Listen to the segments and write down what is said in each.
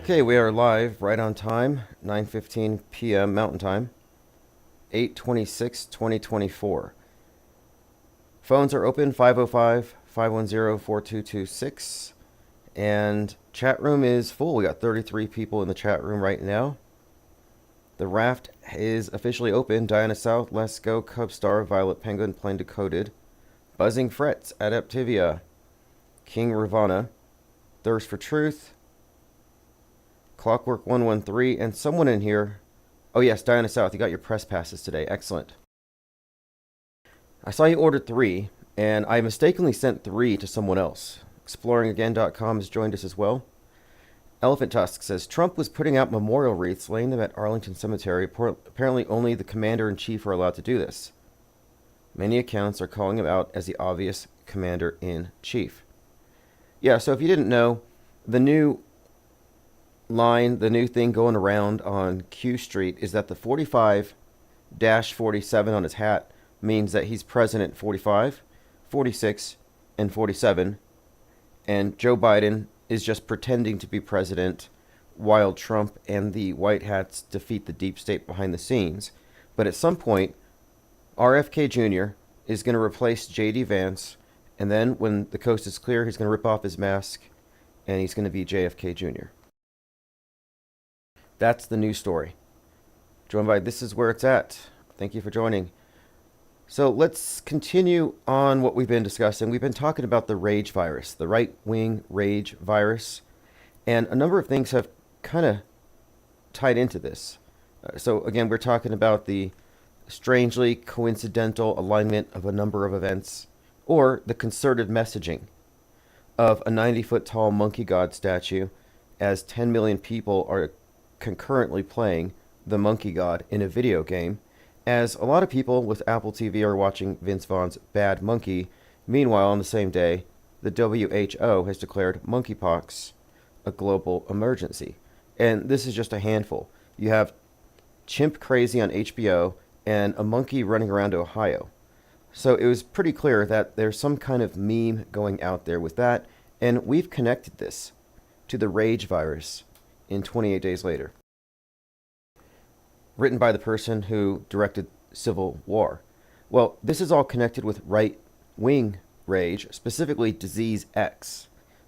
Okay, we are live right on time, 9:15 p.m. Mountain Time, 8/26/2024. Phones are open 505-510-4226, and chat room is full. We got 33 people in the chat room right now. The raft is officially open. Diana South, Let's Go, Cubstar, Violet Penguin, Plain Decoded, Buzzing Frets, Adaptivia, King Ravana, Thirst for Truth, Clockwork 113, and someone in here. Oh yes, Diana South, you got your press passes today. Excellent. I saw you ordered 3, and I mistakenly sent 3 to someone else. ExploringAgain.com has joined us as well. Elephant Tusk says, Trump was putting out memorial wreaths, laying them at Arlington Cemetery. Apparently only the commander-in-chief are allowed to do this. Many accounts are calling him out as the obvious commander-in-chief. Yeah, so if you didn't know, the new line, the new thing going around on Q Street is that the 45-47 on his hat means that he's president 45, 46, and 47, and Joe Biden is just pretending to be president while Trump and the White Hats defeat the deep state behind the scenes. But at some point, RFK Jr. is going to replace J.D. Vance, and then when the coast is clear, he's going to rip off his mask, and he's going to be JFK Jr. That's the news story. Joined by This Is Where It's At. Thank you for joining. So let's continue on what we've been discussing. We've been talking about the rage virus, the right-wing rage virus, and a number of things have kind of tied into this. So again, we're talking about the strangely coincidental alignment of a number of events, or the concerted messaging of a 90-foot tall monkey god statue as 10 million people are concurrently playing the monkey god in a video game, as a lot of people with Apple TV are watching Vince Vaughn's Bad Monkey. Meanwhile, on the same day, the WHO has declared monkeypox a global emergency. And this is just a handful. You have Chimp Crazy on HBO and a monkey running around Ohio. So it was pretty clear that there's some kind of meme going out there with that, and we've connected this to the rage virus in 28 Days Later, written by the person who directed Civil War. Well, this is all connected with right-wing rage, specifically Disease X,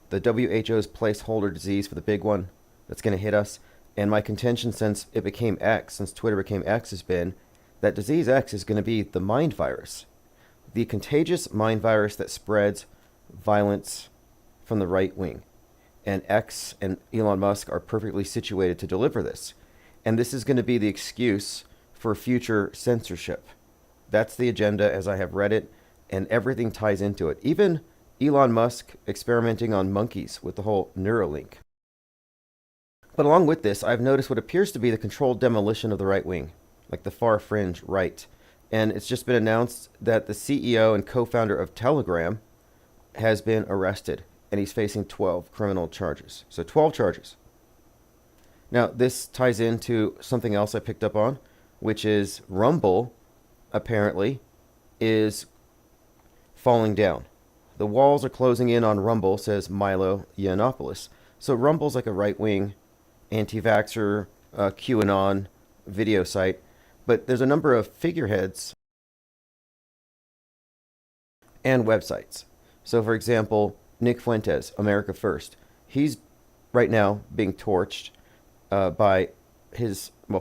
the WHO's placeholder disease for the big one that's going to hit us. And my contention since it became X, since Twitter became X, has been that Disease X is going to be the mind virus, the contagious mind virus that spreads violence from the right wing. And X and Elon Musk are perfectly situated to deliver this. And this is going to be the excuse for future censorship. That's the agenda as I have read it, and everything ties into it. Even Elon Musk experimenting on monkeys with the whole Neuralink. But along with this, I've noticed what appears to be the controlled demolition of the right wing, like the far fringe right. And it's just been announced that the CEO and co-founder of Telegram has been arrested, and he's facing 12 criminal charges. So 12 charges. Now, this ties into something else I picked up on, which is Rumble, apparently, is falling down. The walls are closing in on Rumble, says Milo Yiannopoulos. So Rumble's like a right-wing, anti-vaxxer, QAnon video site, but there's a number of figureheads and websites. So, for example, Nick Fuentes, America First. He's right now being torched by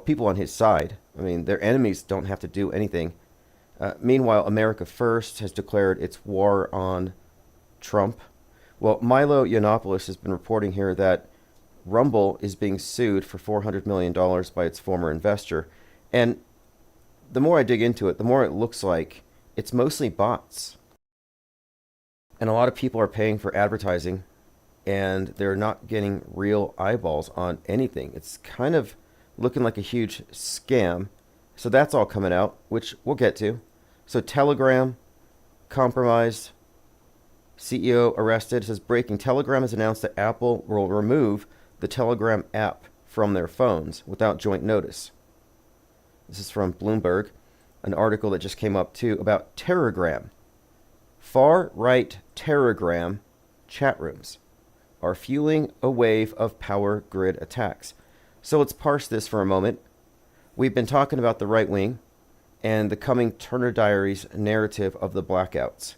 people on his side. I mean, their enemies don't have to do anything. Meanwhile, America First has declared its war on Trump. Well, Milo Yiannopoulos has been reporting here that Rumble is being sued for $400 million by its former investor. And the more I dig into it, the more it looks like it's mostly bots. And a lot of people are paying for advertising, and they're not getting real eyeballs on anything. It's kind of looking like a huge scam. So that's all coming out, which we'll get to. So Telegram compromised, CEO arrested. It says breaking: Telegram has announced that Apple will remove the Telegram app from their phones without joint notice. This is from Bloomberg, an article that just came up too about Terragram. Far-right Terragram chat rooms are fueling a wave of power grid attacks. So let's parse this for a moment. We've been talking about the right wing and the coming Turner Diaries narrative of the blackouts.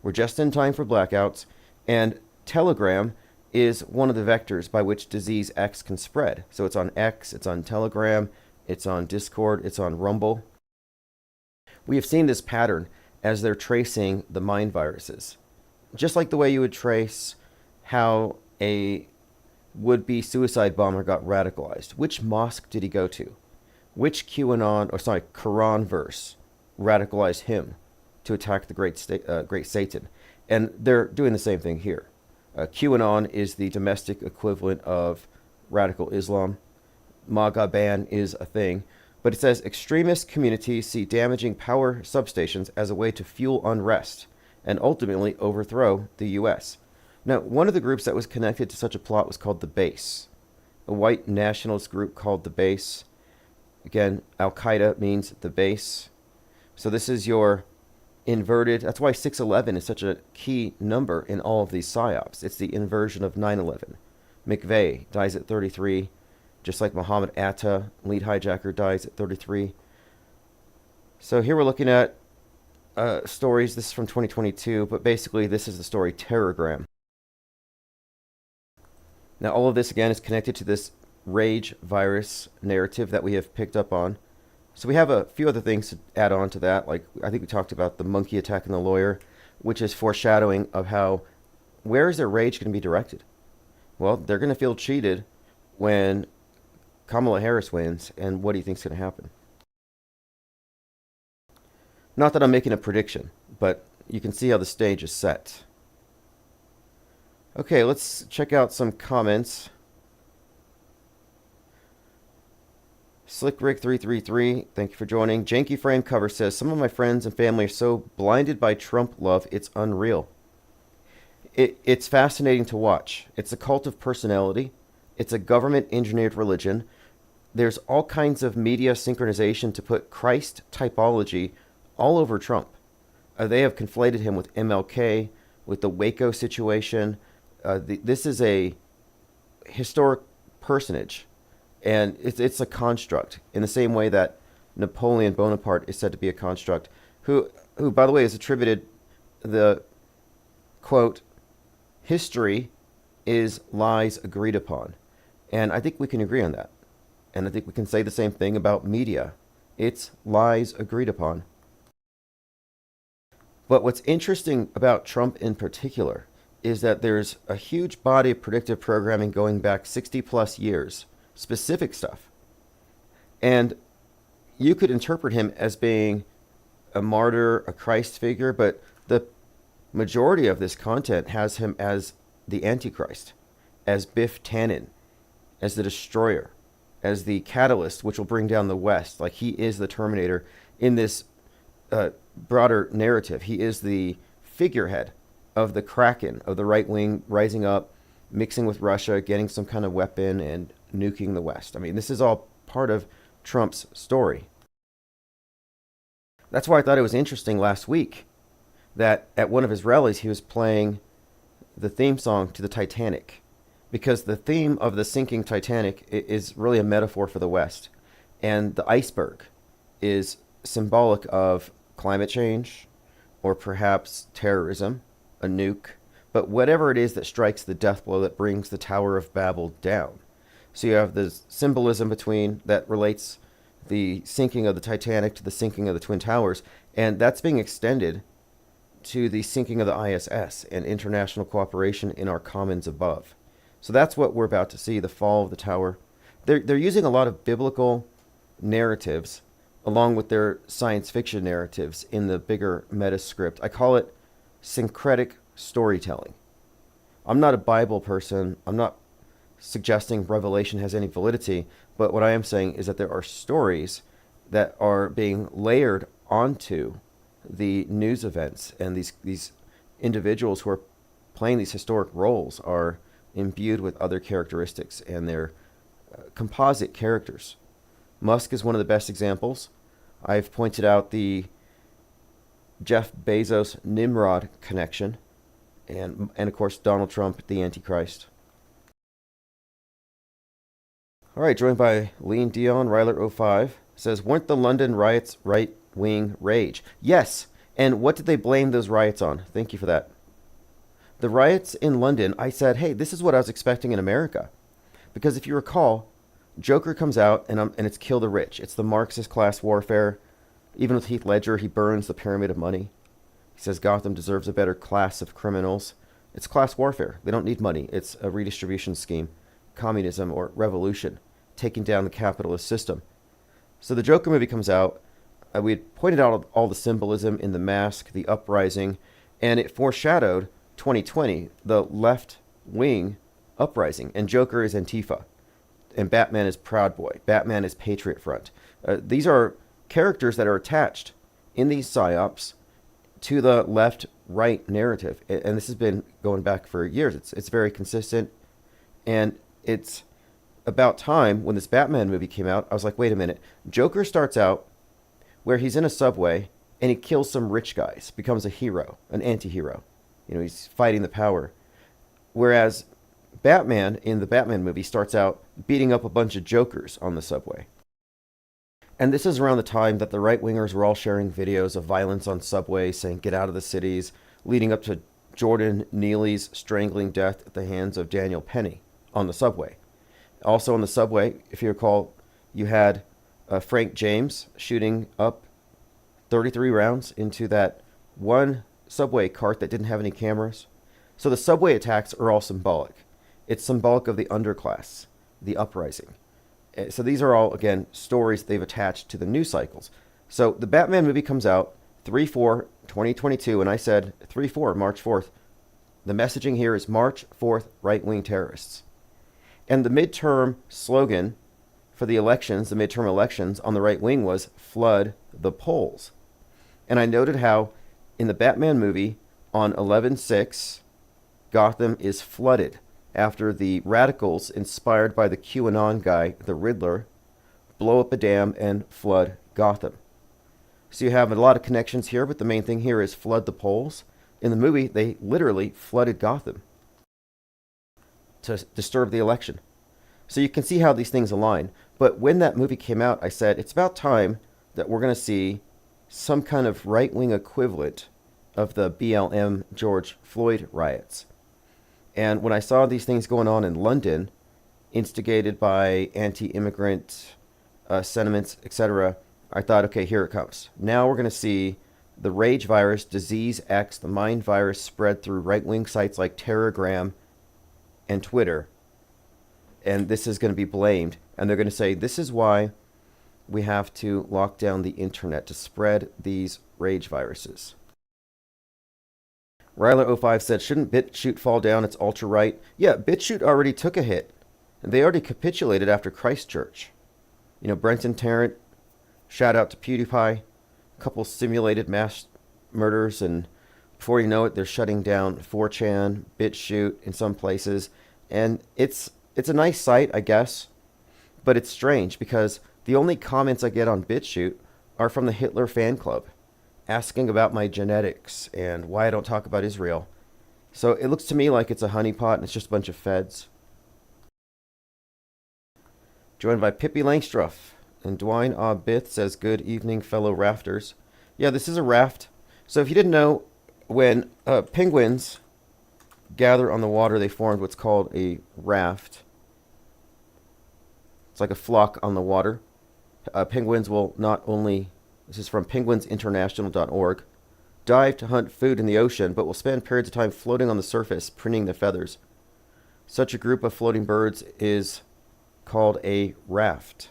We're just in time for blackouts, and Telegram is one of the vectors by which disease X can spread. So it's on X, it's on Telegram, it's on Discord, it's on Rumble. We have seen this pattern as they're tracing the mind viruses. Just like the way you would trace how a would-be suicide bomber got radicalized. Which mosque did he go to? Which Quran verse radicalized him to attack the great Satan? And they're doing the same thing here. QAnon is the domestic equivalent of radical Islam. MAGA ban is a thing. But it says extremist communities see damaging power substations as a way to fuel unrest and ultimately overthrow the U.S. Now, one of the groups that was connected to such a plot was called the Base, a white nationalist group called the Base. Again, Al-Qaeda means the base. So this is your inverted. That's why 611 is such a key number in all of these psyops. It's the inversion of 9/11. McVeigh dies at 33, just like Muhammad Atta, lead hijacker, dies at 33. So here we're looking at stories. This is from 2022, but basically this is the story Terrorgram. Now all of this again is connected to this rage virus narrative that we have picked up on. So we have a few other things to add on to that. Like I think we talked about the monkey attacking the lawyer, which is foreshadowing of how, where is their rage going to be directed? Well, they're going to feel cheated when Kamala Harris wins, and what do you think is going to happen? Not that I'm making a prediction, but you can see how the stage is set. Okay, let's check out some comments. SlickRick333, thank you for joining. Janky Frame Cover says, some of my friends and family are so blinded by Trump love, it's unreal. It's fascinating to watch. It's a cult of personality. It's a government-engineered religion. There's all kinds of media synchronization to put Christ typology all over Trump. They have conflated him with MLK, with the Waco situation. This is a historic personage. And it's a construct, in the same way that Napoleon Bonaparte is said to be a construct, who by the way, is attributed the, quote, history is lies agreed upon. And I think we can agree on that. And I think we can say the same thing about media. It's lies agreed upon. But what's interesting about Trump in particular is that there's a huge body of predictive programming going back 60 plus years. Specific stuff. And you could interpret him as being a martyr, a Christ figure, but the majority of this content has him as the Antichrist, as Biff Tannen, as the destroyer, as the catalyst which will bring down the West. Like he is the Terminator in this broader narrative. He is the figurehead of the Kraken, of the right wing rising up, mixing with Russia, getting some kind of weapon, and nuking the West. I mean, this is all part of Trump's story. That's why I thought it was interesting last week that at one of his rallies he was playing the theme song to the Titanic, because the theme of the sinking Titanic is really a metaphor for the West, and the iceberg is symbolic of climate change, or perhaps terrorism, a nuke, but whatever it is that strikes the death blow that brings the Tower of Babel down. So you have the symbolism between that relates the sinking of the Titanic to the sinking of the Twin Towers, and that's being extended to the sinking of the ISS and international cooperation in our commons above. So that's what we're about to see, the fall of the tower. They're using a lot of biblical narratives along with their science fiction narratives in the bigger meta script. I call it syncretic storytelling. I'm not a Bible person. I'm not suggesting Revelation has any validity, but what I am saying is that there are stories that are being layered onto the news events, and these individuals who are playing these historic roles are imbued with other characteristics, and they're composite characters. Musk is one of the best examples. I've pointed out the Jeff Bezos Nimrod connection, and of course Donald Trump, the Antichrist. All right, joined by Lean Dion, Ryler05, says, weren't the London riots right-wing rage? Yes, and what did they blame those riots on? Thank you for that. The riots in London, I said, hey, this is what I was expecting in America. Because if you recall, Joker comes out and it's kill the rich. It's the Marxist class warfare. Even with Heath Ledger, he burns the pyramid of money. He says Gotham deserves a better class of criminals. It's class warfare. They don't need money. It's a redistribution scheme, communism or revolution, taking down the capitalist system. So the Joker movie comes out. We had pointed out all the symbolism in the mask, the uprising, and it foreshadowed 2020, the left-wing uprising. And Joker is Antifa, and Batman is Proud Boy. Batman is Patriot Front. These are characters that are attached in these psyops to the left-right narrative. And this has been going back for years. It's very consistent. And it's about time when this Batman movie came out, I was like, wait a minute. Joker starts out where he's in a subway and he kills some rich guys, becomes a hero, an anti-hero. You know, he's fighting the power. Whereas Batman in the Batman movie starts out beating up a bunch of jokers on the subway. And this is around the time that the right-wingers were all sharing videos of violence on subways, saying get out of the cities, leading up to Jordan Neely's strangling death at the hands of Daniel Penny on the subway. Also on the subway, if you recall, you had Frank James shooting up 33 rounds into that one subway cart that didn't have any cameras. So the subway attacks are all symbolic. It's symbolic of the underclass, the uprising. So these are all, again, stories they've attached to the news cycles. So the Batman movie comes out 3/4/2022, and I said 3/4, March 4th. The messaging here is March 4th, right-wing terrorists. And the midterm slogan for the elections, the midterm elections on the right wing was flood the polls. And I noted how in the Batman movie on 11/6, Gotham is flooded after the radicals, inspired by the QAnon guy, the Riddler, blow up a dam and flood Gotham. So you have a lot of connections here, but the main thing here is flood the polls. In the movie, they literally flooded Gotham to disturb the election. So you can see how these things align. But when that movie came out, I said, it's about time that we're going to see some kind of right-wing equivalent of the BLM George Floyd riots. And when I saw these things going on in London, instigated by anti-immigrant sentiments, etc., I thought, okay, here it comes. Now we're going to see the rage virus, disease X, the mind virus spread through right-wing sites like Deprogram and Twitter. And this is going to be blamed. And they're going to say, this is why we have to lock down the internet to spread these rage viruses. Ryler05 said, shouldn't BitChute fall down? It's ultra-right. Yeah, BitChute already took a hit. And they already capitulated after Christchurch. You know, Brenton Tarrant, shout out to PewDiePie, a couple simulated mass murders, and before you know it, they're shutting down 4chan, BitChute in some places. And it's a nice site, I guess, but it's strange because the only comments I get on BitChute are from the Hitler fan club, asking about my genetics and why I don't talk about Israel. So it looks to me like it's a honeypot and it's just a bunch of feds. Joined by Pippi Langstruff. And Dwayne Bith says, good evening, fellow rafters. Yeah, this is a raft. So if you didn't know, when penguins gather on the water, they formed what's called a raft. It's like a flock on the water. Penguins will not only, this is from penguinsinternational.org, dive to hunt food in the ocean, but will spend periods of time floating on the surface, preening their feathers. Such a group of floating birds is called a raft.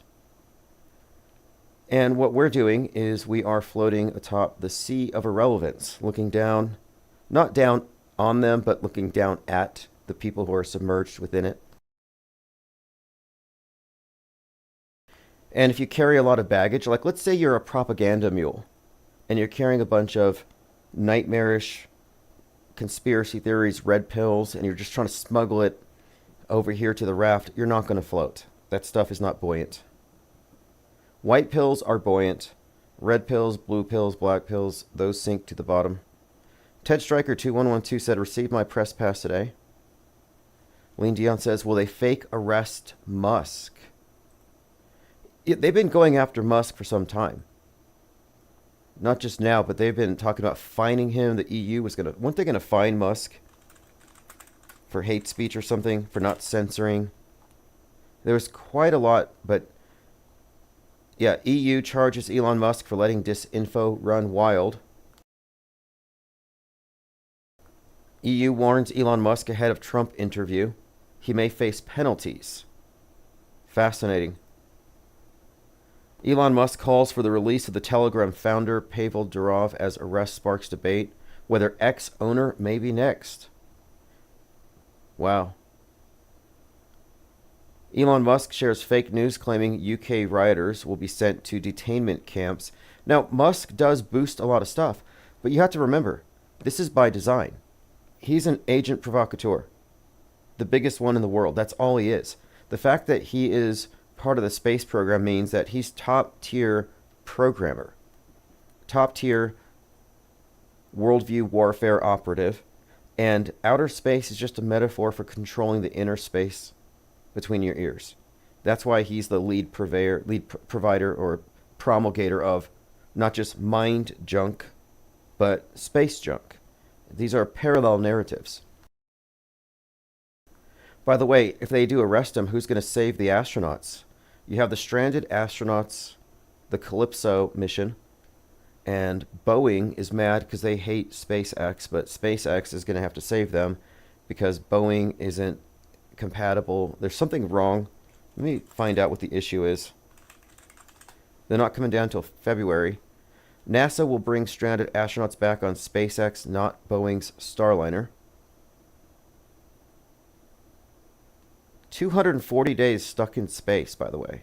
And what we're doing is we are floating atop the sea of irrelevance, looking down, not down on them, but looking down at the people who are submerged within it. And if you carry a lot of baggage, like let's say you're a propaganda mule, and you're carrying a bunch of nightmarish conspiracy theories, red pills, and you're just trying to smuggle it over here to the raft, you're not going to float. That stuff is not buoyant. White pills are buoyant. Red pills, blue pills, black pills, those sink to the bottom. Ted Striker 2112 said, received my press pass today. Lean Dion says, will they fake arrest Musk? They've been going after Musk for some time. Not just now, but they've been talking about fining him. The EU weren't they gonna fine Musk for hate speech or something, for not censoring? There was quite a lot, but yeah, EU charges Elon Musk for letting disinfo run wild. EU warns Elon Musk ahead of Trump interview. He may face penalties. Fascinating. Elon Musk calls for the release of the Telegram founder Pavel Durov as arrest sparks debate whether X owner may be next. Wow. Elon Musk shares fake news claiming UK rioters will be sent to detainment camps. Now, Musk does boost a lot of stuff, but you have to remember, this is by design. He's an agent provocateur, the biggest one in the world. That's all he is. The fact that he is part of the space program means that he's top tier programmer, top tier worldview warfare operative, and outer space is just a metaphor for controlling the inner space between your ears. That's why he's the lead provider or promulgator of not just mind junk, but space junk. These are parallel narratives. By the way, if they do arrest him, who's going to save the astronauts? You have the stranded astronauts, the Calypso mission, and Boeing is mad because they hate SpaceX, but SpaceX is going to have to save them because Boeing isn't compatible. There's something wrong. Let me find out what the issue is. They're not coming down until February. NASA will bring stranded astronauts back on SpaceX, not Boeing's Starliner. 240 days stuck in space, by the way.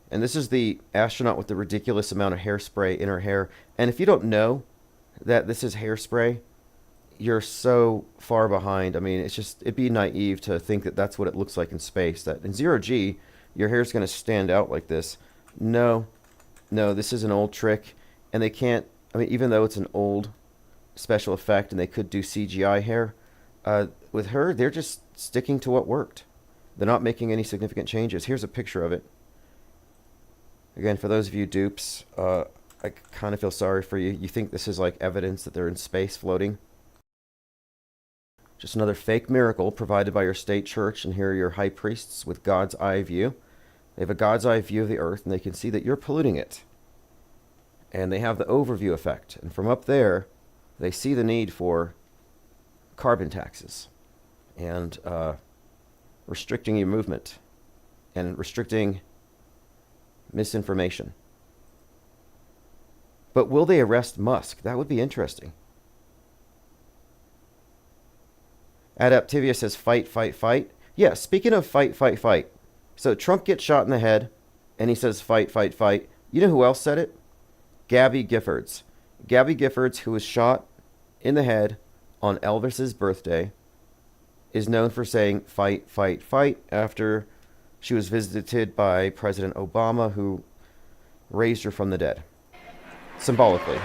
And this is the astronaut with the ridiculous amount of hairspray in her hair. And if you don't know that this is hairspray, you're so far behind. I mean, it'd be naive to think that that's what it looks like in space. That in 0G, your hair's going to stand out like this. No, this is an old trick. And they can't, I mean, even though it's an old special effect and they could do CGI hair, with her, they're just sticking to what worked. They're not making any significant changes. Here's a picture of it. Again, for those of you dupes, I kind of feel sorry for you. You think this is like evidence that they're in space floating? Just another fake miracle provided by your state church, and here are your high priests with God's eye view. They have a God's eye view of the earth, and they can see that you're polluting it. And they have the overview effect. And from up there, they see the need for carbon taxes and restricting your movement and restricting misinformation. But will they arrest Musk? That would be interesting. Adaptivia says fight, fight, fight. Yeah, speaking of fight, fight, fight. So Trump gets shot in the head, and he says fight, fight, fight. You know who else said it? Gabby Giffords. Gabby Giffords, who was shot in the head on Elvis's birthday, is known for saying fight, fight, fight after she was visited by President Obama, who raised her from the dead. Symbolically.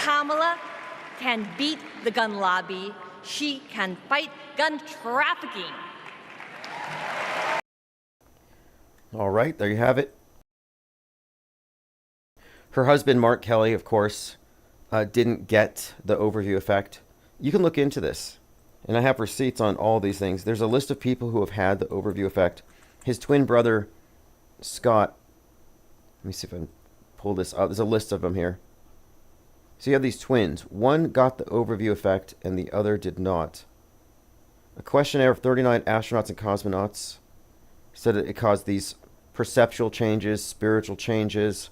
Kamala can beat the gun lobby. She can fight gun trafficking. All right, there you have it. Her husband, Mark Kelly, of course, didn't get the overview effect. You can look into this, and I have receipts on all these things. There's a list of people who have had the overview effect. His twin brother, Scott, let me see if I can pull this up. There's a list of them here. So you have these twins. One got the overview effect, and the other did not. A questionnaire of 39 astronauts and cosmonauts said that it caused these perceptual changes, spiritual changes.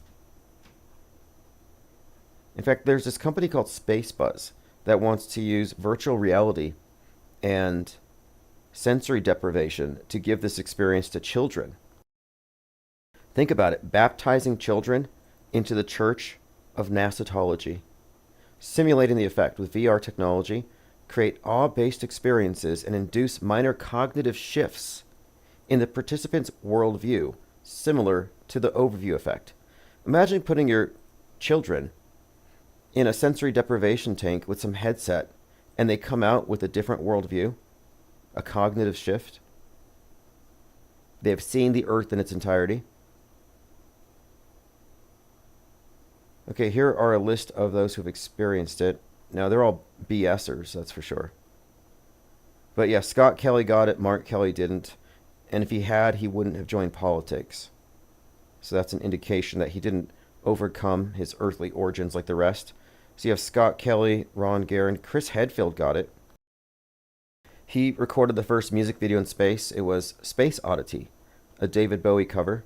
In fact, there's this company called SpaceBuzz that wants to use virtual reality and sensory deprivation to give this experience to children. Think about it, baptizing children into the church of Nasatology, simulating the effect with VR technology, create awe-based experiences and induce minor cognitive shifts in the participant's worldview, similar to the overview effect. Imagine putting your children in a sensory deprivation tank with some headset, and they come out with a different worldview, a cognitive shift. They have seen the earth in its entirety. Okay, here are a list of those who've experienced it. Now, they're all BSers, that's for sure. But yeah, Scott Kelly got it, Mark Kelly didn't. And if he had, he wouldn't have joined politics. So that's an indication that he didn't overcome his earthly origins like the rest. So you have Scott Kelly, Ron Guerin, Chris Hadfield got it. He recorded the first music video in space. It was Space Oddity, a David Bowie cover.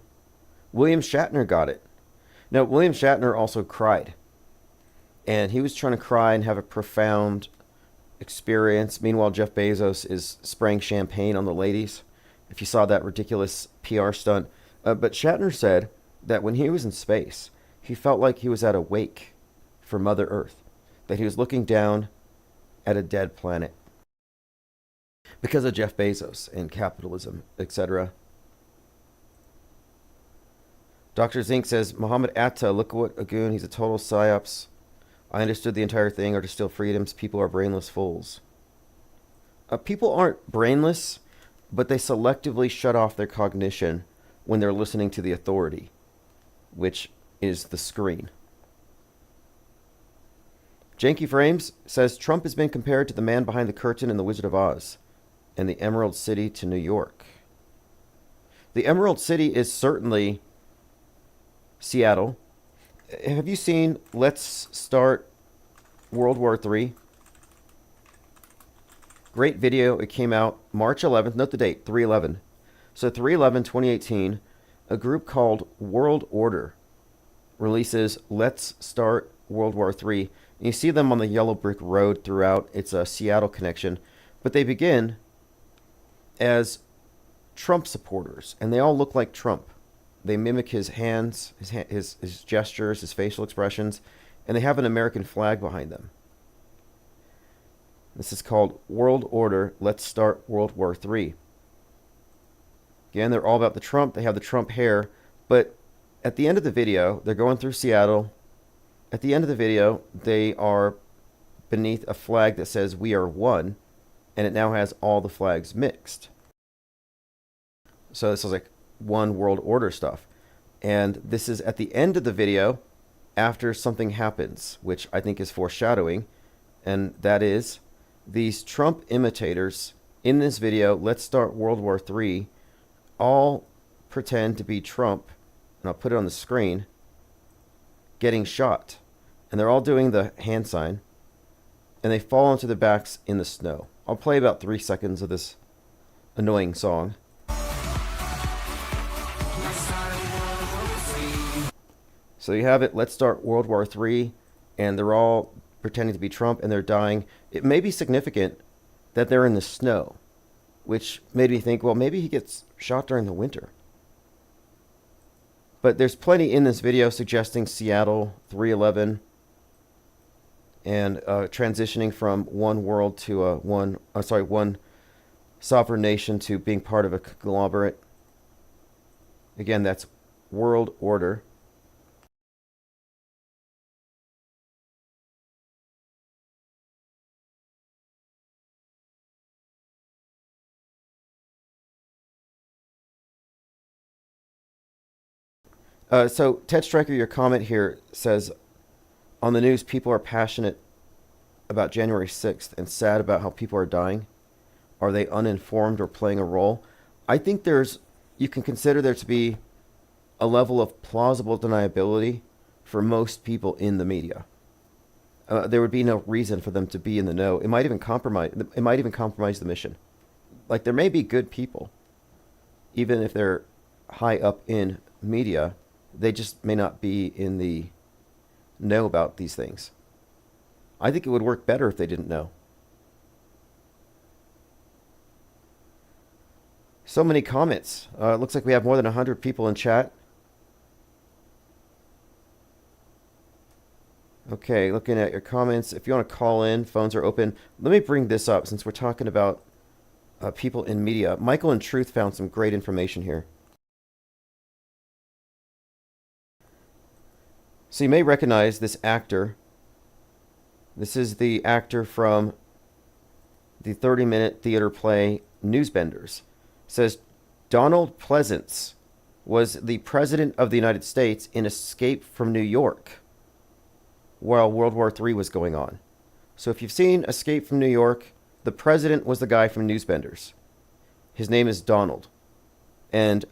William Shatner got it. Now, William Shatner also cried. And he was trying to cry and have a profound experience. Meanwhile, Jeff Bezos is spraying champagne on the ladies. If you saw that ridiculous PR stunt. But Shatner said that when he was in space, he felt like he was at a wake for Mother Earth. That he was looking down at a dead planet. Because of Jeff Bezos and capitalism, etc. Dr. Zink says, Muhammad Atta, look what a goon. He's a total psyops. I understood the entire thing are to steal freedoms. People are brainless fools. People aren't brainless, but they selectively shut off their cognition when they're listening to the authority, which is the screen. Janky Frames says, Trump has been compared to the man behind the curtain in The Wizard of Oz and the Emerald City to New York. The Emerald City is certainly Seattle. Have you seen Let's Start World War III? Great video. It came out March 11th. Note the date, 3/11. So 3/11/2018, a group called World Order releases Let's Start World War III. And you see them on the yellow brick road throughout. It's a Seattle connection. But they begin as Trump supporters, and they all look like Trump. They mimic his hands, his gestures, his facial expressions, and they have an American flag behind them. This is called World Order, Let's Start World War III. Again, they're all about the Trump. They have the Trump hair. But at the end of the video, they're going through Seattle. At the end of the video, they are beneath a flag that says, "We are one," and it now has all the flags mixed. So this is like one world order stuff. And this is at the end of the video after something happens, which I think is foreshadowing. And that is these Trump imitators in this video, Let's Start World War III, all pretend to be Trump. And I'll put it on the screen. Getting shot. And they're all doing the hand sign. And they fall onto their backs in the snow. I'll play about 3 seconds of this annoying song. So you have it, Let's Start World War III, and they're all pretending to be Trump, and they're dying. It may be significant that they're in the snow, which made me think, well, maybe he gets shot during the winter. But there's plenty in this video suggesting Seattle, 3/11, and transitioning from one world to one sovereign nation to being part of a conglomerate. Again, that's World Order. So, Ted Stryker, your comment here says, on the news, people are passionate about January 6th and sad about how people are dying. Are they uninformed or playing a role? I think you can consider there to be a level of plausible deniability for most people in the media. There would be no reason for them to be in the know. It might even compromise the mission. Like, there may be good people, even if they're high up in media. They just may not be in the know about these things. I think it would work better if they didn't know. So many comments. It looks like we have more than 100 people in chat. Okay, looking at your comments. If you want to call in, phones are open. Let me bring this up since we're talking about people in media. Michael in Truth found some great information here. So you may recognize this actor. This is the actor from the 30-minute theater play Newsbenders. It says Donald Pleasance was the president of the United States in Escape from New York while World War III was going on. So if you've seen Escape from New York, the president was the guy from Newsbenders. His name is Donald. And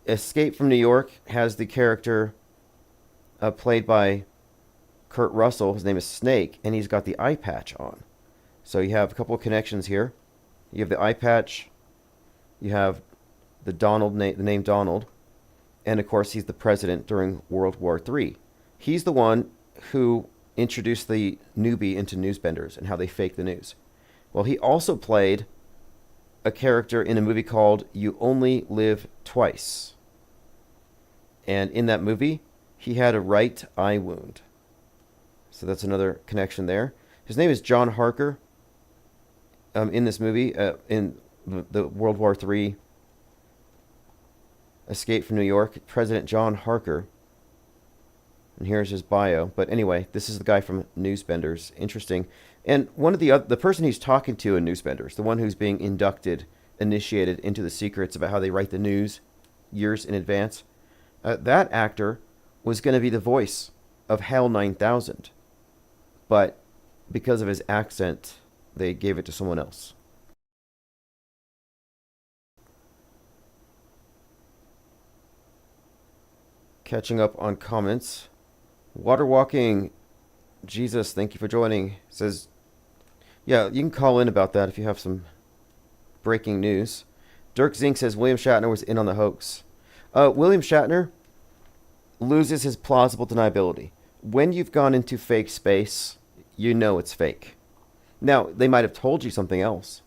Escape from New York has the character played by Kurt Russell. His name is Snake, and he's got the eye patch on. So you have a couple of connections here. You have the eye patch. You have the name Donald. And, of course, he's the president during World War III. He's the one who introduced the newbie into Newsbenders and how they fake the news. Well, he also played a character in a movie called You Only Live Twice. And in that movie, he had a right eye wound. So that's another connection there. His name is John Harker. In this movie, in the World War III Escape from New York, President John Harker. And here's his bio. But anyway, this is the guy from Newsbenders. Interesting. And one of the person he's talking to in Newsbenders, the one who's being initiated into the secrets about how they write the news years in advance, that actor was going to be the voice of Hal 9000. But because of his accent, they gave it to someone else. Catching up on comments. Water Walking Jesus, thank you for joining. Says, yeah, you can call in about that if you have some breaking news. Dirk Zink says William Shatner was in on the hoax. William Shatner loses his plausible deniability. When you've gone into fake space, you know it's fake. Now, they might have told you something else.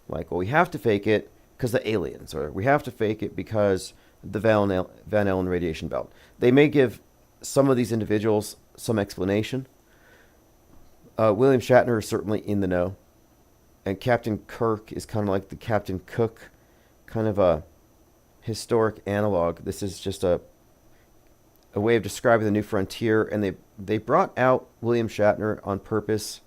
Like, well, we have to fake it because the aliens, or we have to fake it because the Van Allen radiation belt. They may give some of these individuals some explanation. William Shatner is certainly in the know. And Captain Kirk is kind of like the Captain Cook, kind of a historic analog. This is just a way of describing the new frontier. And they brought out William Shatner on purpose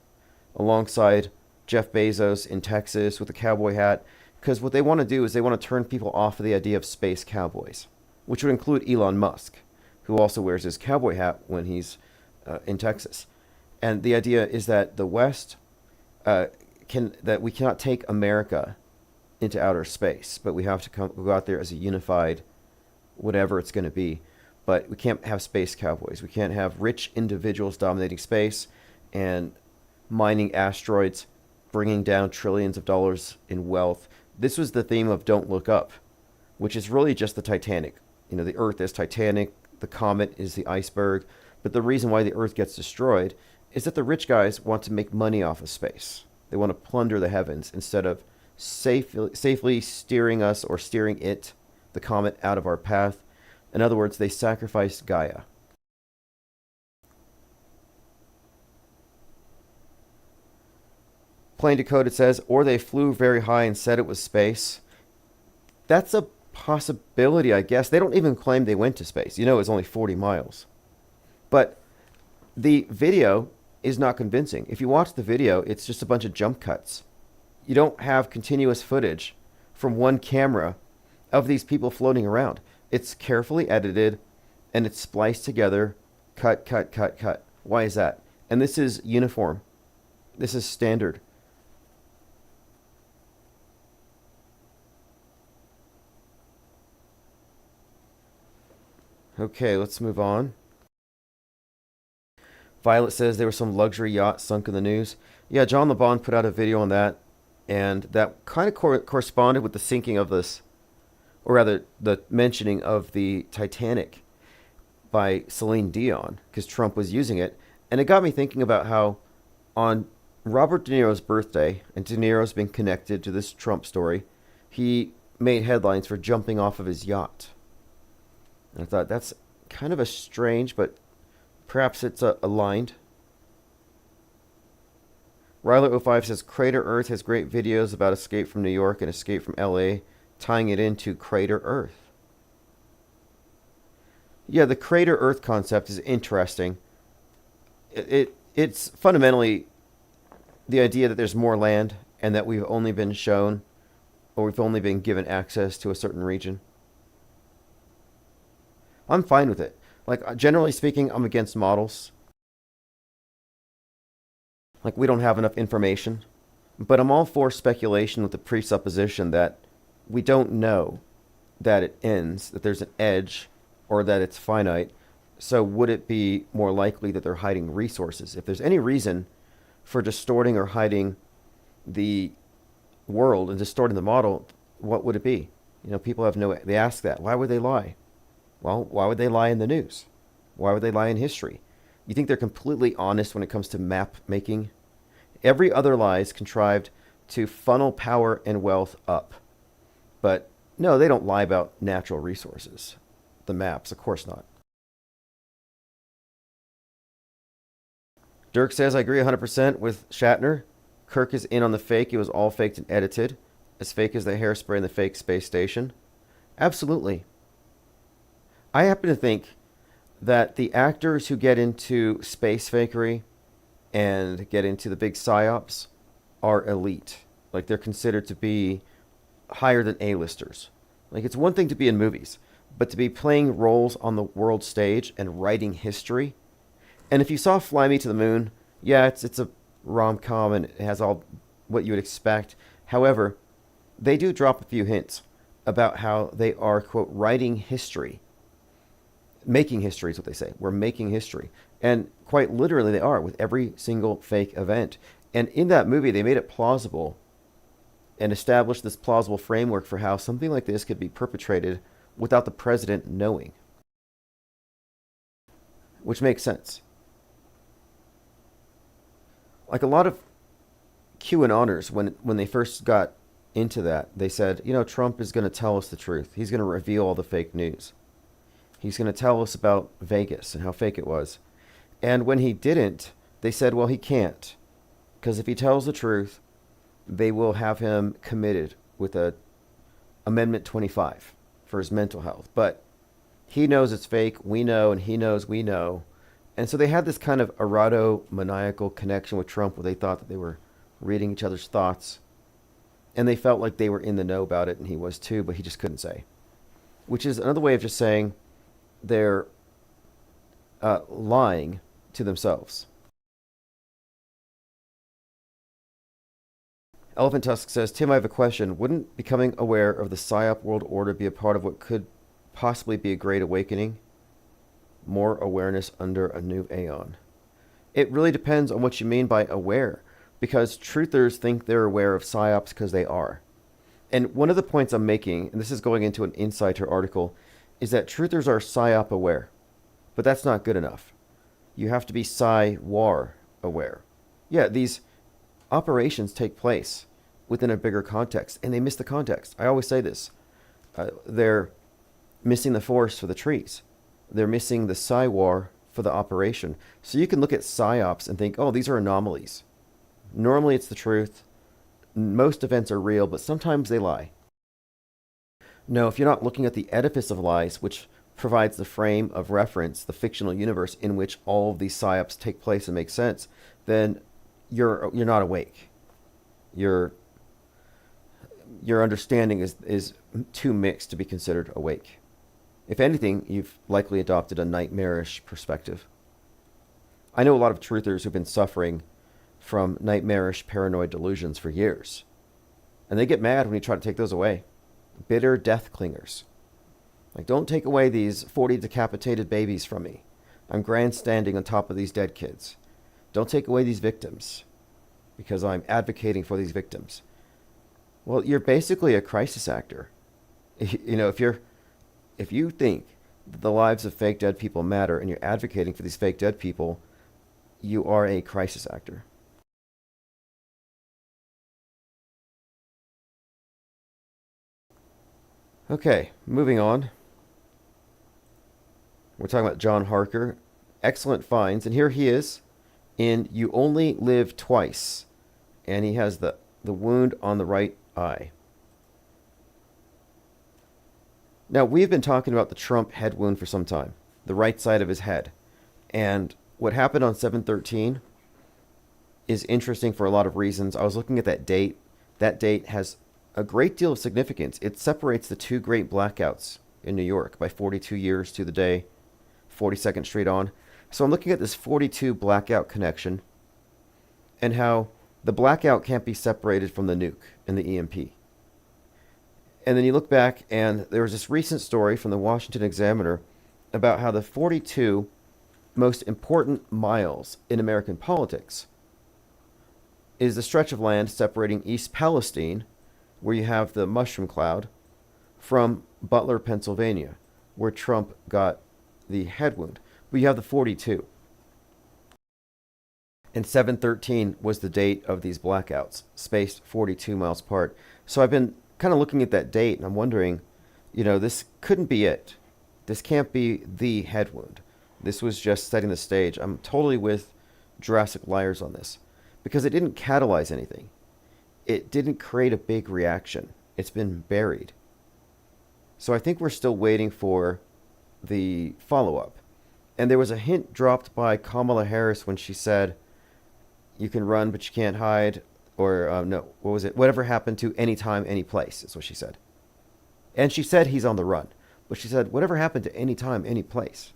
alongside Jeff Bezos in Texas with a cowboy hat. Because what they want to do is they want to turn people off of the idea of space cowboys, which would include Elon Musk, who also wears his cowboy hat when he's in Texas. And the idea is that the West that we cannot take America into outer space, but we have to go out there as a unified, whatever it's going to be. But we can't have space cowboys. We can't have rich individuals dominating space and mining asteroids, bringing down trillions of dollars in wealth. This was the theme of Don't Look Up, which is really just the Titanic. You know, the Earth is Titanic, the comet is the iceberg, but the reason why the Earth gets destroyed is that the rich guys want to make money off of space. They want to plunder the heavens instead of safely steering us or steering it, the comet, out of our path. In other words, they sacrificed Gaia. Plain Decoded says, or they flew very high and said it was space. That's a possibility, I guess. They don't even claim they went to space. You know, it's only 40 miles. But the video is not convincing. If you watch the video, it's just a bunch of jump cuts. You don't have continuous footage from one camera of these people floating around. It's carefully edited and it's spliced together. Cut, cut, cut, cut. Why is that? And this is uniform. This is standard. Okay, let's move on. Violet says there was some luxury yacht sunk in the news. Yeah, John LeBon put out a video on that, and that kind of corresponded with the sinking of this, or rather, the mentioning of the Titanic by Celine Dion, because Trump was using it. And it got me thinking about how on Robert De Niro's birthday, and De Niro's been connected to this Trump story, he made headlines for jumping off of his yacht. And I thought that's kind of a strange, but perhaps it's aligned. Ryler05 says, Crater Earth has great videos about Escape from New York and Escape from LA, tying it into Crater Earth. Yeah, the Crater Earth concept is interesting. It's fundamentally the idea that there's more land and that we've only been shown or we've only been given access to a certain region. I'm fine with it. Like, generally speaking, I'm against models. Like, we don't have enough information. But I'm all for speculation with the presupposition that we don't know that it ends, that there's an edge, or that it's finite. So would it be more likely that they're hiding resources? If there's any reason for distorting or hiding the world and distorting the model, what would it be? You know, people have no, they ask that. Why would they lie? Well, why would they lie in the news? Why would they lie in history? You think they're completely honest when it comes to map making? Every other lie is contrived to funnel power and wealth up. But no, they don't lie about natural resources. The maps, of course not. Dirk says, I agree 100% with Shatner. Kirk is in on the fake. It was all faked and edited. As fake as the hairspray in the fake space station. Absolutely. I happen to think that the actors who get into space fakery and get into the big psyops are elite. Like, they're considered to be higher than A-listers. Like, it's one thing to be in movies, but to be playing roles on the world stage and writing history. And if you saw Fly Me to the Moon, yeah, it's a rom-com and it has all what you would expect. However, they do drop a few hints about how they are, quote, writing history. Making history is what they say. We're making history. And quite literally they are with every single fake event. And in that movie, they made it plausible and established this plausible framework for how something like this could be perpetrated without the president knowing. Which makes sense. Like a lot of QAnoners, when they first got into that, they said, you know, Trump is going to tell us the truth. He's going to reveal all the fake news. He's going to tell us about Vegas and how fake it was. And when he didn't, they said, well, he can't. Because if he tells the truth, they will have him committed with a Amendment 25 for his mental health. But he knows it's fake, we know, and he knows we know. And so they had this kind of eroto-maniacal connection with Trump where they thought that they were reading each other's thoughts. And they felt like they were in the know about it, and he was too, but he just couldn't say. Which is another way of just saying they're lying to themselves. Elephant Tusk says, Tim, I have a question. Wouldn't becoming aware of the PSYOP world order be a part of what could possibly be a great awakening? More awareness under a new aeon. It really depends on what you mean by aware, because truthers think they're aware of PSYOPs because they are. And one of the points I'm making, and this is going into an Insider article, is that truthers are PSYOP aware. But that's not good enough. You have to be PSY-WAR aware. Yeah, these operations take place within a bigger context, and they miss the context. I always say this. They're missing the forest for the trees. They're missing the PSY-WAR for the operation. So you can look at PSYOPs and think, oh, these are anomalies. Normally it's the truth. Most events are real, but sometimes they lie. No, if you're not looking at the edifice of lies, which provides the frame of reference, the fictional universe in which all of these PSYOPs take place and make sense, then you're not awake. Your understanding is too mixed to be considered awake. If anything, you've likely adopted a nightmarish perspective. I know a lot of truthers who've been suffering from nightmarish paranoid delusions for years. And they get mad when you try to take those away. Bitter death clingers. Like, don't take away these 40 decapitated babies from me. I'm grandstanding on top of these dead kids. Don't take away these victims because I'm advocating for these victims. Well, you're basically a crisis actor. You know, if you think that the lives of fake dead people matter and you're advocating for these fake dead people, you are a crisis actor. Okay, moving on. We're talking about John Harker. Excellent finds. And here he is in You Only Live Twice. And he has the wound on the right eye. Now, we've been talking about the Trump head wound for some time. The right side of his head. And what happened on 7/13 is interesting for a lot of reasons. I was looking at that date. That date has a great deal of significance. It separates the two great blackouts in New York by 42 years to the day, 42nd Street on. So I'm looking at this 42 blackout connection and how the blackout can't be separated from the nuke and the EMP. And then you look back, and there was this recent story from the Washington Examiner about how the 42 most important miles in American politics is the stretch of land separating East Palestine, where you have the mushroom cloud, from Butler, Pennsylvania, where Trump got the head wound. But you have the 42. And 7/13 was the date of these blackouts, spaced 42 miles apart. So I've been kind of looking at that date, and I'm wondering, this couldn't be it. This can't be the head wound. This was just setting the stage. I'm totally with Jurassic Liars on this, because it didn't catalyze anything. It didn't create a big reaction. It's been buried. So I think we're still waiting for the follow-up. And there was a hint dropped by Kamala Harris when she said, you can run, but you can't hide. Or, no, what was it? Whatever happened to anytime, any place, is what she said. And she said he's on the run. But she said, whatever happened to anytime, any place?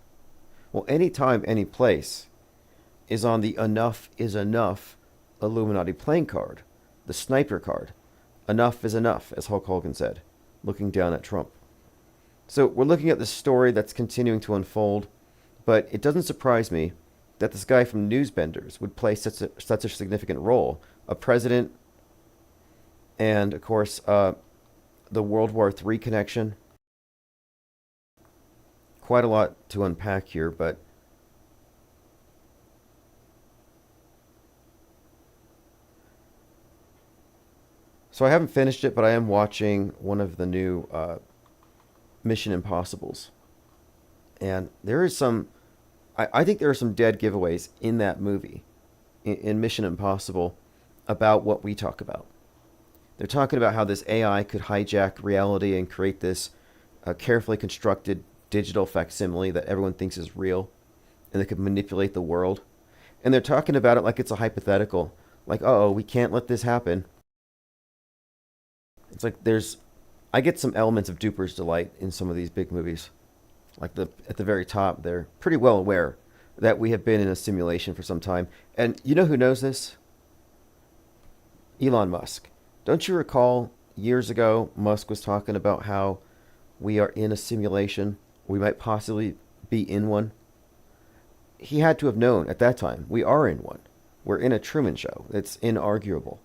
Well, anytime, any place is on the enough is enough Illuminati playing card, the sniper card. Enough is enough, as Hulk Hogan said, looking down at Trump. So we're looking at this story that's continuing to unfold, but it doesn't surprise me that this guy from Newsbenders would play such a significant role. A president, and of course, the World War III connection. Quite a lot to unpack here, but so I haven't finished it, but I am watching one of the new Mission Impossibles. And there is some, I think there are some dead giveaways in that movie, in Mission Impossible, about what we talk about. They're talking about how this AI could hijack reality and create this carefully constructed digital facsimile that everyone thinks is real, and they could manipulate the world. And they're talking about it like it's a hypothetical, like, uh-oh, we can't let this happen. It's like I get some elements of Duper's Delight in some of these big movies. Like at the very top, they're pretty well aware that we have been in a simulation for some time. And you know who knows this? Elon Musk. Don't you recall years ago, Musk was talking about how we are in a simulation? We might possibly be in one. He had to have known at that time we are in one. We're in a Truman Show. It's inarguable.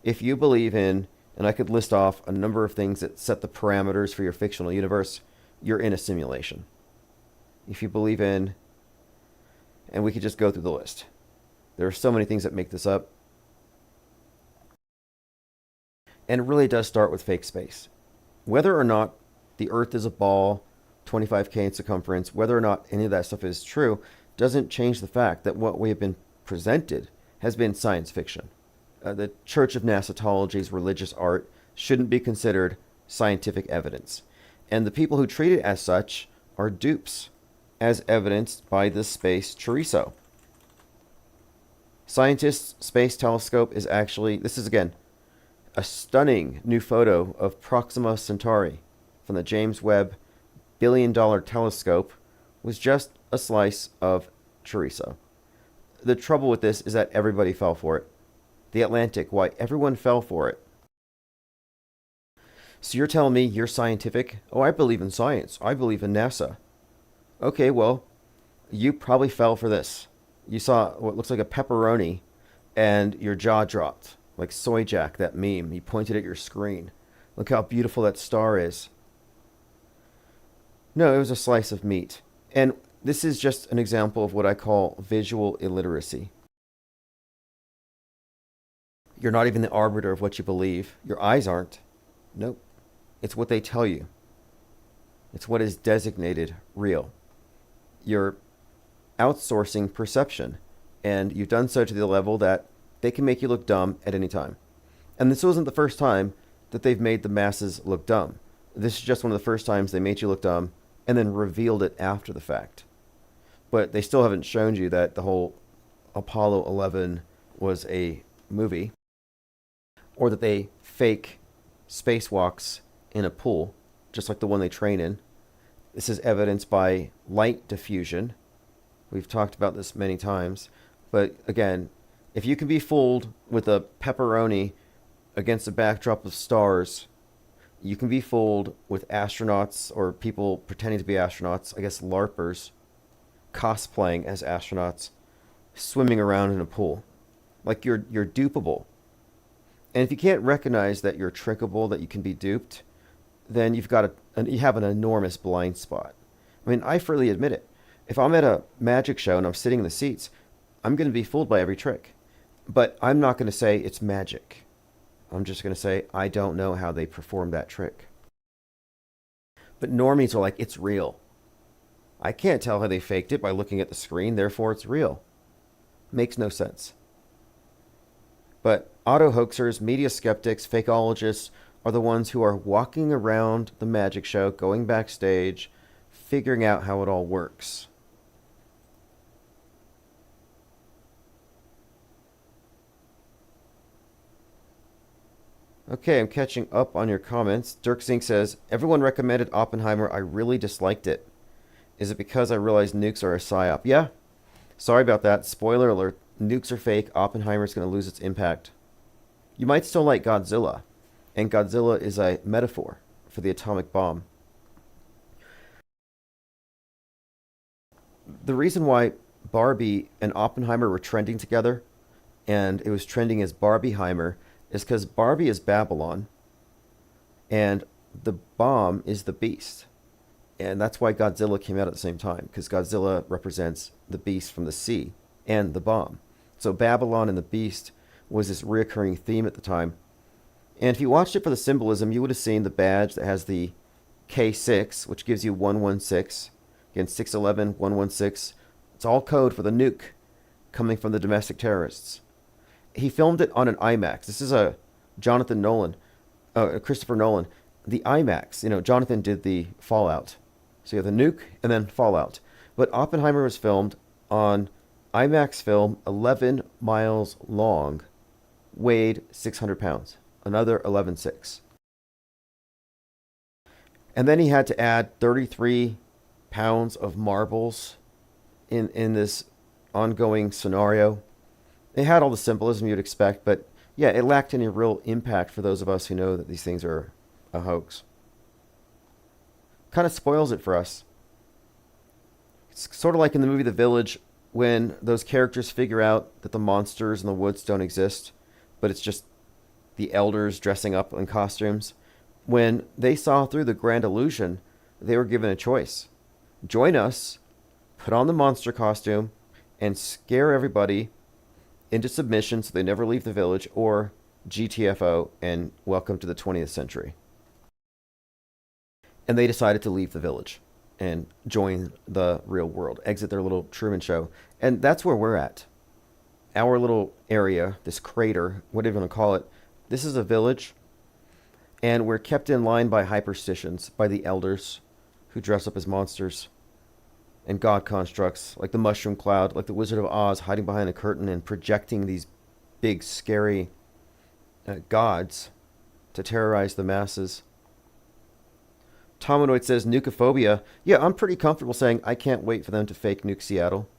If you believe in, and I could list off a number of things that set the parameters for your fictional universe, you're in a simulation. If you believe in, and we could just go through the list. There are so many things that make this up. And it really does start with fake space. Whether or not the Earth is a ball, 25K in circumference, whether or not any of that stuff is true, doesn't change the fact that what we have been presented has been science fiction. The Church of Nasatology's religious art shouldn't be considered scientific evidence. And the people who treat it as such are dupes, as evidenced by the space chorizo. Scientists' space telescope is actually, this is again, a stunning new photo of Proxima Centauri from the James Webb billion-dollar telescope, was just a slice of chorizo. The trouble with this is that everybody fell for it. The Atlantic, why everyone fell for it. So you're telling me you're scientific? Oh, I believe in science. I believe in NASA. Okay, well, you probably fell for this. You saw what looks like a pepperoni and your jaw dropped. Like Soy Jack, that meme. He pointed at your screen. Look how beautiful that star is. No, it was a slice of meat. And this is just an example of what I call visual illiteracy. You're not even the arbiter of what you believe. Your eyes aren't. Nope. It's what they tell you. It's what is designated real. You're outsourcing perception. And you've done so to the level that they can make you look dumb at any time. And this wasn't the first time that they've made the masses look dumb. This is just one of the first times they made you look dumb and then revealed it after the fact. But they still haven't shown you that the whole Apollo 11 was a movie, or that they fake spacewalks in a pool, just like the one they train in. This is evidenced by light diffusion. We've talked about this many times. But again, if you can be fooled with a pepperoni against a backdrop of stars, you can be fooled with astronauts or people pretending to be astronauts, I guess LARPers, cosplaying as astronauts, swimming around in a pool. Like you're dupable. And if you can't recognize that you're trickable, that you can be duped, then you have an enormous blind spot. I mean, I freely admit it. If I'm at a magic show and I'm sitting in the seats, I'm going to be fooled by every trick. But I'm not going to say it's magic. I'm just going to say I don't know how they performed that trick. But normies are like, it's real. I can't tell how they faked it by looking at the screen, therefore it's real. Makes no sense. But auto-hoaxers, media skeptics, fakeologists are the ones who are walking around the magic show, going backstage, figuring out how it all works. Okay, I'm catching up on your comments. Dirk Zink says, everyone recommended Oppenheimer. I really disliked it. Is it because I realized nukes are a psyop? Yeah. Sorry about that. Spoiler alert. Nukes are fake. Oppenheimer's going to lose its impact. You might still like Godzilla. And Godzilla is a metaphor for the atomic bomb. The reason why Barbie and Oppenheimer were trending together, and it was trending as Barbieheimer, is because Barbie is Babylon, and the bomb is the beast. And that's why Godzilla came out at the same time, because Godzilla represents the beast from the sea and the bomb. So Babylon and the beast was this reoccurring theme at the time. And if you watched it for the symbolism, you would have seen the badge that has the K6, which gives you 116. Again, 611, 116. It's all code for the nuke coming from the domestic terrorists. He filmed it on an IMAX. This is a Christopher Nolan. The IMAX, Jonathan did the Fallout. So you have the nuke and then Fallout. But Oppenheimer was filmed on IMAX film, 11 miles long, weighed 600 pounds. Another 11.6. And then he had to add 33 pounds of marbles in this ongoing scenario. It had all the symbolism you'd expect, but yeah, it lacked any real impact for those of us who know that these things are a hoax. Kind of spoils it for us. It's sort of like in the movie The Village, when those characters figure out that the monsters in the woods don't exist, but it's just the elders dressing up in costumes. When they saw through the grand illusion, they were given a choice. Join us, put on the monster costume, and scare everybody into submission so they never leave the village, or GTFO and welcome to the 20th century. And they decided to leave the village and join the real world, exit their little Truman Show. And that's where we're at. Our little area, this crater, whatever you want to call it, this is a village, and we're kept in line by hyperstitions, by the elders who dress up as monsters and god constructs, like the mushroom cloud, like the Wizard of Oz hiding behind a curtain and projecting these big, scary gods to terrorize the masses. Tomanoid says, nukeophobia. Yeah, I'm pretty comfortable saying I can't wait for them to fake nuke Seattle.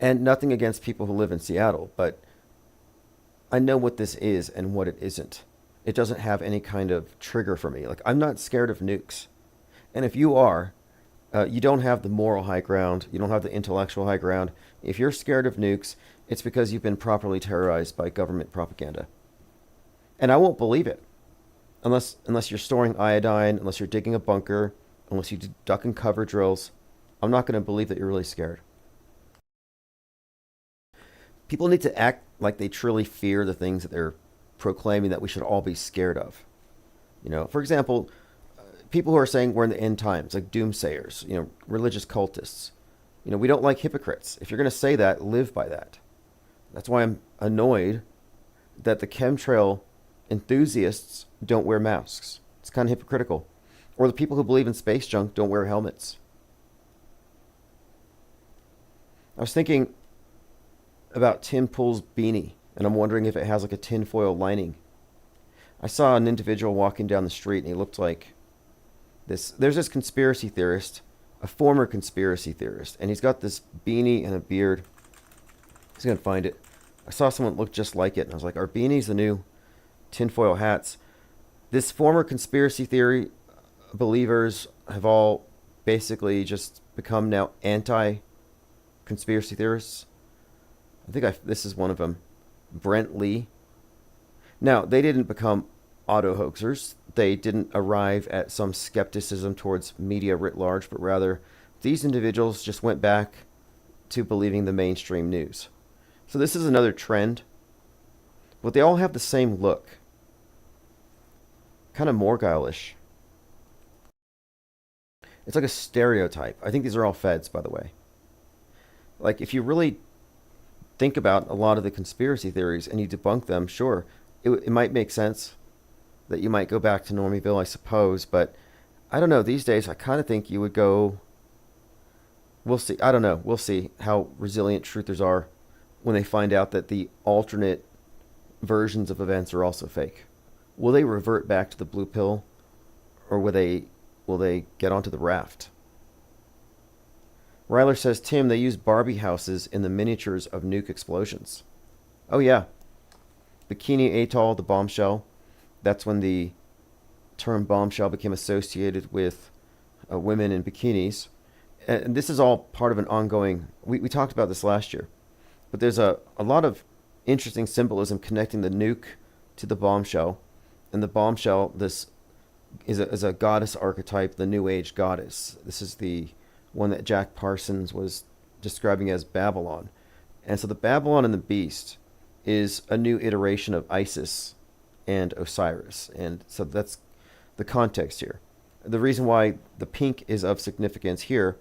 And nothing against people who live in Seattle, but I know what this is and what it isn't. It doesn't have any kind of trigger for me. Like, I'm not scared of nukes. And if you are, you don't have the moral high ground. You don't have the intellectual high ground. If you're scared of nukes, it's because you've been properly terrorized by government propaganda. And I won't believe it. Unless you're storing iodine, unless you're digging a bunker, unless you do duck and cover drills, I'm not going to believe that you're really scared. People need to act like they truly fear the things that they're proclaiming that we should all be scared of. For example, people who are saying we're in the end times, like doomsayers, religious cultists. We don't like hypocrites. If you're going to say that, live by that. That's why I'm annoyed that the chemtrail enthusiasts don't wear masks. It's kind of hypocritical. Or the people who believe in space junk don't wear helmets. I was thinking about Tim Pool's beanie, and I'm wondering if it has like a tinfoil lining. I saw an individual walking down the street, and he looked like this. There's this conspiracy theorist, a former conspiracy theorist, and he's got this beanie and a beard. He's going to find it. I saw someone look just like it, and I was like, are beanies the new tinfoil hats? This former conspiracy theory believers have all basically just become now anti-conspiracy theorists. I think this is one of them, Brent Lee. Now, they didn't become auto-hoaxers. They didn't arrive at some skepticism towards media writ large, but rather these individuals just went back to believing the mainstream news. So this is another trend, but they all have the same look. Kind of Morgile-ish. It's like a stereotype. I think these are all feds, by the way. Like, if you really think about a lot of the conspiracy theories and you debunk them, sure, it might make sense that you might go back to Normieville, I suppose, but I don't know. These days, I kind of think you would go... We'll see. I don't know. We'll see how resilient truthers are when they find out that the alternate versions of events are also fake. Will they revert back to the blue pill, or will they get onto the raft? Ryler says, Tim, they use Barbie houses in the miniatures of nuke explosions. Oh yeah. Bikini Atoll, the bombshell. That's when the term bombshell became associated with women in bikinis. And this is all part of an ongoing... We talked about this last year. But there's a lot of interesting symbolism connecting the nuke to the bombshell. And the bombshell, this is a goddess archetype, the New Age goddess. This is the one that Jack Parsons was describing as Babylon. And so the Babylon and the Beast is a new iteration of Isis and Osiris. And so that's the context here. The reason why the pink is of significance here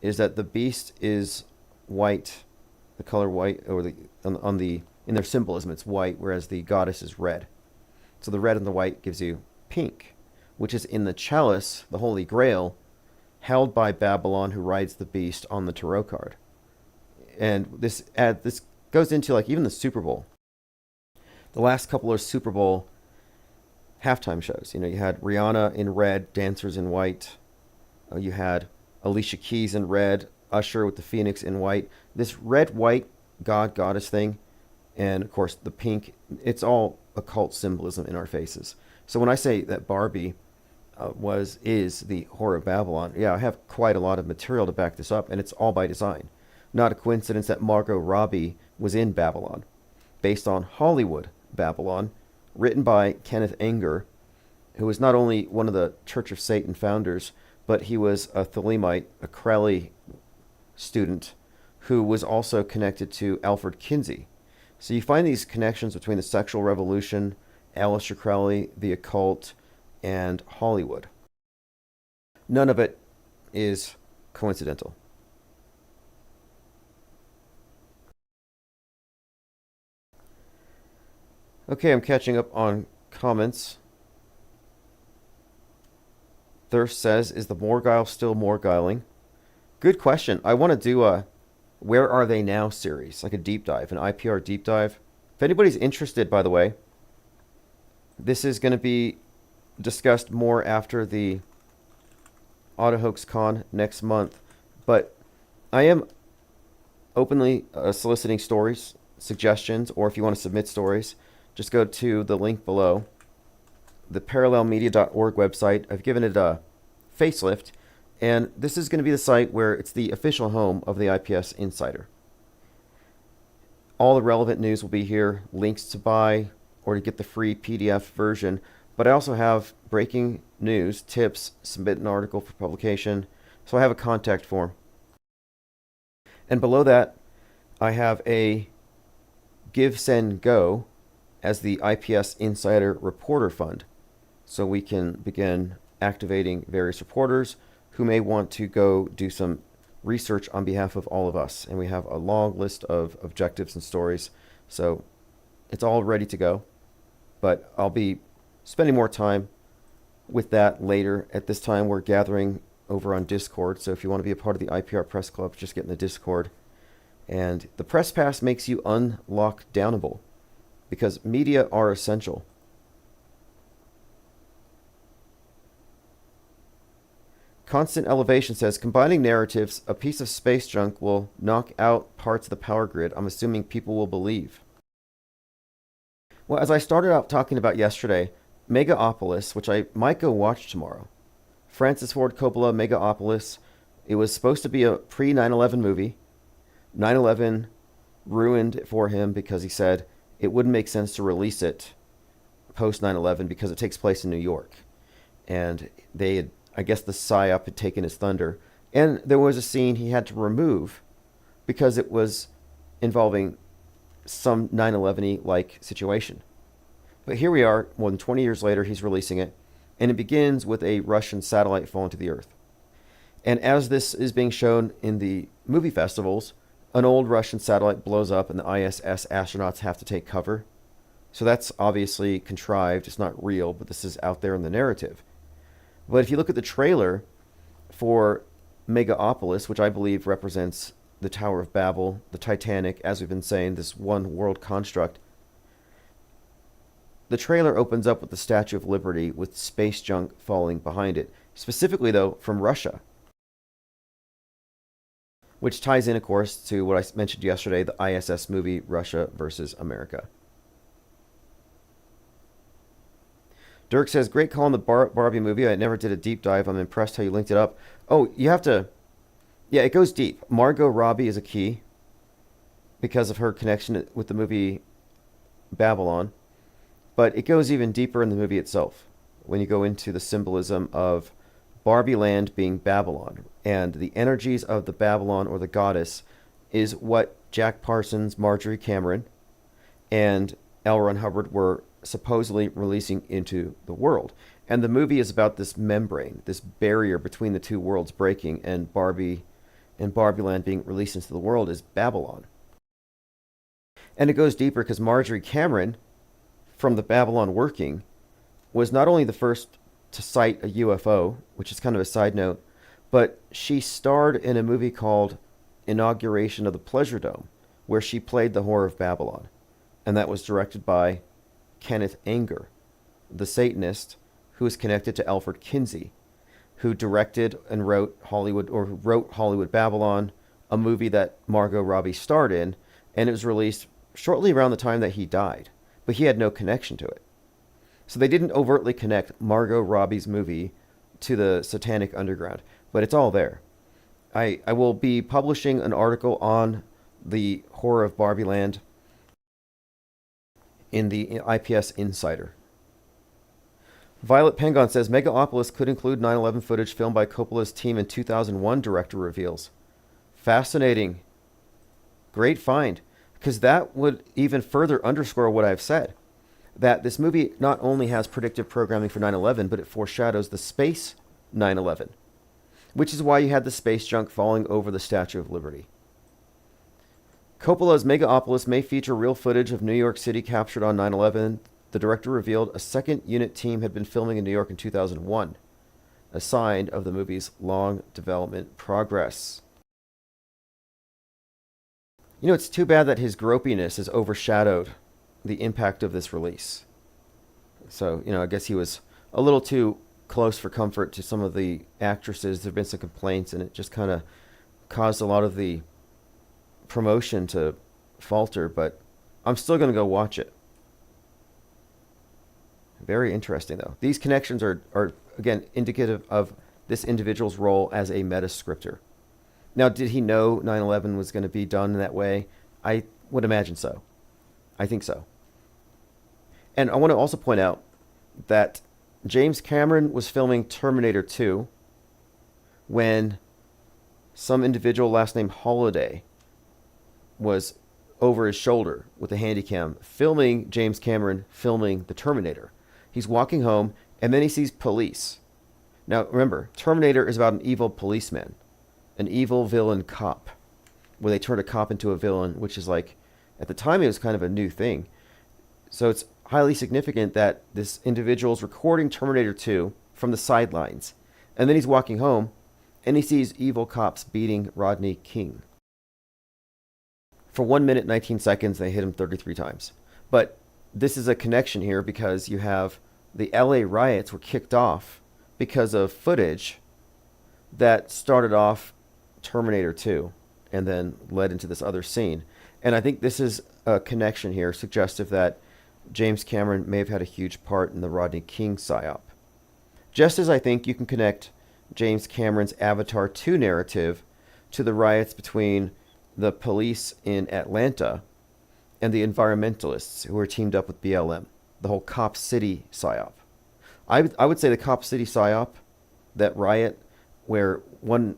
is that the Beast is white, the color white, or in their symbolism it's white, whereas the goddess is red. So the red and the white gives you pink, which is in the chalice, the Holy Grail, held by Babylon, who rides the beast on the tarot card. And this goes into like even the Super Bowl. The last couple of Super Bowl halftime shows. You had Rihanna in red, dancers in white. You had Alicia Keys in red, Usher with the Phoenix in white. This red-white god-goddess thing, and of course the pink, it's all occult symbolism in our faces. So when I say that Barbie is the Whore of Babylon, yeah, I have quite a lot of material to back this up, and it's all by design. Not a coincidence that Margot Robbie was in Babylon, based on Hollywood Babylon, written by Kenneth Anger, who was not only one of the Church of Satan founders, but he was a Thelemite, a Crowley student, who was also connected to Alfred Kinsey. So you find these connections between the sexual revolution, Aleister Crowley, the occult, and Hollywood. None of it is coincidental. Okay, I'm catching up on comments. Thirst says, is the Morgile still Morgiling? Good question. I want to do a Where Are They Now series, like a deep dive, an IPR deep dive. If anybody's interested, by the way, this is going to be discussed more after the AutoHoax Con next month. But I am openly soliciting stories, suggestions, or if you want to submit stories, just go to the link below. The parallelmedia.org website. I've given it a facelift, and this is going to be the site where it's the official home of the IPS Insider. All the relevant news will be here, links to buy or to get the free PDF version, but I also have breaking news, tips, submit an article for publication, so I have a contact form. And below that, I have a Give, Send, Go as the IPS Insider Reporter Fund. So we can begin activating various reporters who may want to go do some research on behalf of all of us. And we have a long list of objectives and stories. So it's all ready to go. But I'll be spending more time with that later. At this time, we're gathering over on Discord. So if you want to be a part of the IPR Press Club, just get in the Discord. And the Press Pass makes you unlockdownable, because media are essential. Constant Elevation says, combining narratives, a piece of space junk will knock out parts of the power grid. I'm assuming people will believe. Well, as I started out talking about yesterday, Megalopolis, which I might go watch tomorrow. Francis Ford Coppola, Megalopolis. It was supposed to be a pre-9/11 movie. 9/11 ruined it for him because he said it wouldn't make sense to release it post 9/11 because it takes place in New York. And they had, I guess the PSYOP had taken his thunder. And there was a scene he had to remove because it was involving some 9/11-y like situation. But here we are, more than 20 years later, he's releasing it. And it begins with a Russian satellite falling to the Earth. And as this is being shown in the movie festivals, an old Russian satellite blows up and the ISS astronauts have to take cover. So that's obviously contrived. It's not real, but this is out there in the narrative. But if you look at the trailer for Megalopolis, which I believe represents the Tower of Babel, the Titanic, as we've been saying, this one world construct, the trailer opens up with the Statue of Liberty with space junk falling behind it, specifically, though, from Russia. Which ties in, of course, to what I mentioned yesterday, the ISS movie, Russia versus America. Dirk says, great call on the Barbie movie. I never did a deep dive. I'm impressed how you linked it up. Oh, you have to... Yeah, it goes deep. Margot Robbie is a key because of her connection with the movie Babylon. But it goes even deeper in the movie itself when you go into the symbolism of Barbie land being Babylon. And the energies of the Babylon or the goddess is what Jack Parsons, Marjorie Cameron, and L. Ron Hubbard were supposedly releasing into the world. And the movie is about this membrane, this barrier between the two worlds breaking, and Barbie and Barbie land being released into the world is Babylon. And it goes deeper because Marjorie Cameron, from the Babylon working, was not only the first to cite a UFO, which is kind of a side note, but she starred in a movie called Inauguration of the Pleasure Dome, where she played the Whore of Babylon. And that was directed by Kenneth Anger, the Satanist who is connected to Alfred Kinsey, who directed and wrote Hollywood Babylon, a movie that Margot Robbie starred in, and it was released shortly around the time that he died, but he had no connection to it. So they didn't overtly connect Margot Robbie's movie to the Satanic Underground, but it's all there. I will be publishing an article on the horror of Barbie Land in the IPS Insider. Violet Pengon says, Megalopolis could include 9/11 footage filmed by Coppola's team in 2001, director reveals. Fascinating. Great find. Because that would even further underscore what I've said. That this movie not only has predictive programming for 9/11, but it foreshadows the space 9/11. Which is why you had the space junk falling over the Statue of Liberty. Coppola's Megalopolis may feature real footage of New York City captured on 9/11. The director revealed a second unit team had been filming in New York in 2001, a sign of the movie's long development progress. You know, it's too bad that his gropiness has overshadowed the impact of this release. So, I guess he was a little too close for comfort to some of the actresses. There have been some complaints, and it just kind of caused a lot of the promotion to falter, but I'm still going to go watch it. Very interesting, though. These connections are, again, indicative of this individual's role as a meta-scripter. Now, did he know 9/11 was going to be done in that way? I would imagine so. I think so. And I want to also point out that James Cameron was filming Terminator 2 when some individual last name Holiday was over his shoulder with a handycam filming James Cameron filming the Terminator. He's walking home, and then he sees police. Now, remember, Terminator is about an evil policeman, an evil villain cop, where they turn a cop into a villain, which is like, at the time, it was kind of a new thing. So it's highly significant that this individual's recording Terminator 2 from the sidelines, and then he's walking home, and he sees evil cops beating Rodney King. For 1 minute, 19 seconds, they hit him 33 times. But this is a connection here because you have the LA riots were kicked off because of footage that started off Terminator 2 and then led into this other scene. And I think this is a connection here suggestive that James Cameron may have had a huge part in the Rodney King psyop. Just as I think you can connect James Cameron's Avatar 2 narrative to the riots between the police in Atlanta and the environmentalists who were teamed up with BLM, the whole Cop City psyop. I would say the Cop City psyop, that riot where one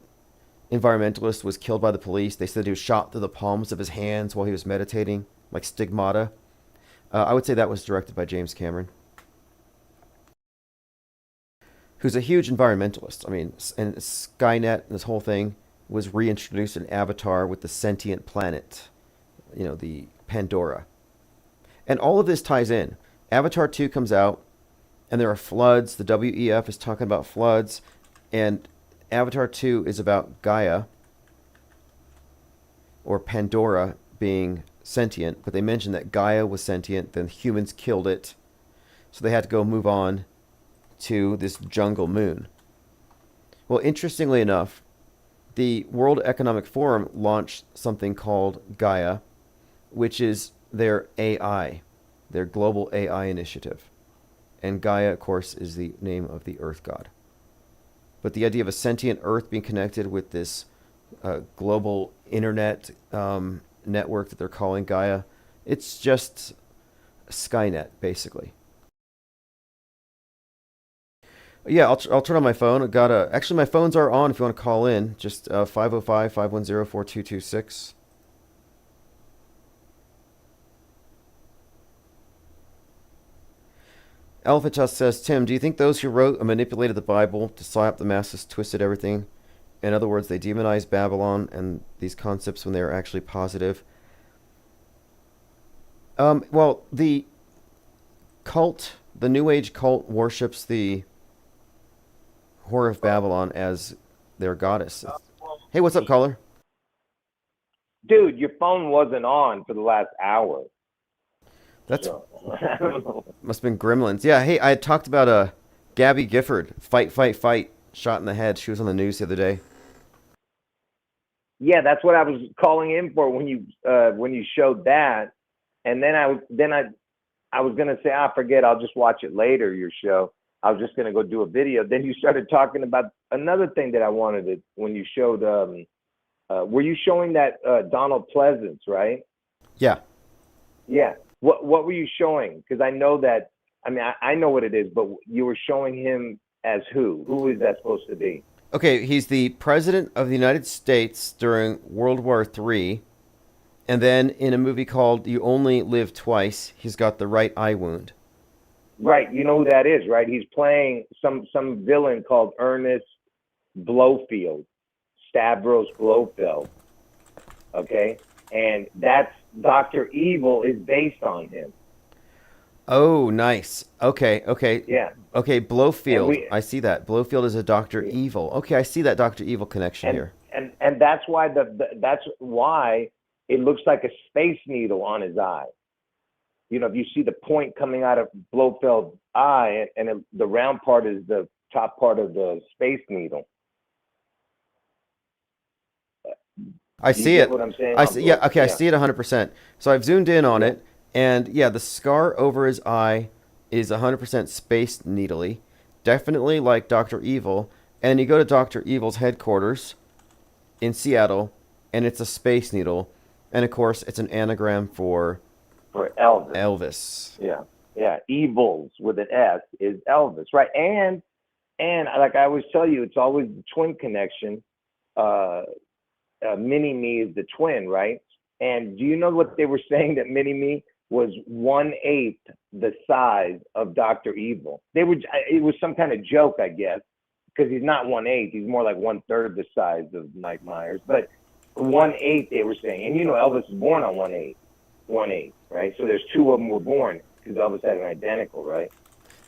environmentalist was killed by the police. They said he was shot through the palms of his hands while he was meditating, like stigmata. I would say that was directed by James Cameron, who's a huge environmentalist. I mean, and Skynet and this whole thing was reintroduced in Avatar with the sentient planet, the Pandora. And all of this ties in. Avatar 2 comes out, and there are floods. The WEF is talking about floods, and Avatar 2 is about Gaia, or Pandora, being sentient, but they mentioned that Gaia was sentient, then humans killed it, so they had to go move on to this jungle moon. Well, interestingly enough, the World Economic Forum launched something called Gaia, which is their AI, their global AI initiative. And Gaia, of course, is the name of the Earth god. But the idea of a sentient Earth being connected with this global internet network that they're calling Gaia, it's just Skynet, basically. Yeah, I'll turn on my phone. I got actually, my phones are on if you want to call in. Just 505-510-4226. Elephant Tusk says, Tim, do you think those who wrote and manipulated the Bible to psyop the masses twisted everything? In other words, they demonized Babylon and these concepts when they are actually positive. Well, the cult, the New Age cult, worships the Whore of Babylon as their goddess. Hey, what's up, caller? Dude, your phone wasn't on for the last hour. That's must have been gremlins. Yeah, hey, I had talked about Gabby Gifford, fight, shot in the head. She was on the news the other day. Yeah, that's what I was calling in for when you showed that, and then I was gonna say, forget, I'll just watch it later. Your show. I was just gonna go do a video. Then you started talking about another thing that I wanted to. When you showed, were you showing that Donald Pleasance, right? Yeah. Yeah. What were you showing? Because I know that. I mean, I know what it is, but you were showing him as who? Who is that supposed to be? Okay, he's the president of the United States during World War III, and then in a movie called You Only Live Twice, he's got the right eye wound. Right, you know who that is, right? He's playing some villain called Ernest Blofeld, Stavros Blofeld. Okay, and that's Dr. Evil is based on him. Oh, nice. Okay. Yeah. Okay, Blofeld. I see that. Blofeld is a Dr. Evil. Okay, I see that Dr. Evil connection here. And that's why that's why it looks like a space needle on his eye. You know, if you see the point coming out of Blofeld's eye, and the round part is the top part of the space needle. I see it. What I'm saying? I see. Yeah. Okay. Yeah. I see it 100%. So I've zoomed in on it, and yeah, the scar over his eye is 100% space needly, definitely like Dr. Evil. And you go to Dr. Evil's headquarters in Seattle, and it's a space needle, and of course, it's an anagram for Elvis. Elvis. Yeah. Evils with an S is Elvis, right? And like I always tell you, it's always the twin connection. Mini-Me is the twin, right? And do you know what they were saying, that Mini-Me was 1/8 the size of Dr. Evil? It was some kind of joke, I guess, because he's not 1/8. He's more like 1/3 the size of Mike Myers. But 1/8 they were saying. And you know Elvis was born on 1/8, right? So there's two of them were born because Elvis had an identical, right?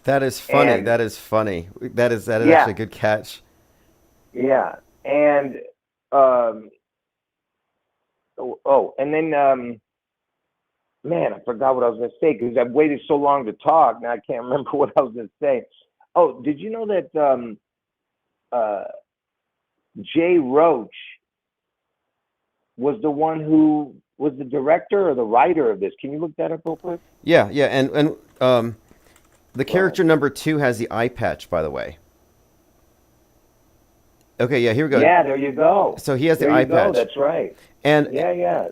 That is funny. And, that is funny. That is actually a good catch. Yeah. And and then man, I forgot what I was going to say because I've waited so long to talk. Now I can't remember what I was going to say. Oh, did you know that Jay Roach was the one who was the director or the writer of this. Can you look that up real quick? Yeah, yeah, and the character number 2 has the eye patch, by the way. Okay, yeah, here we go. Yeah, there you go. So he has the there eye you go. patch. That's right. And Yeah.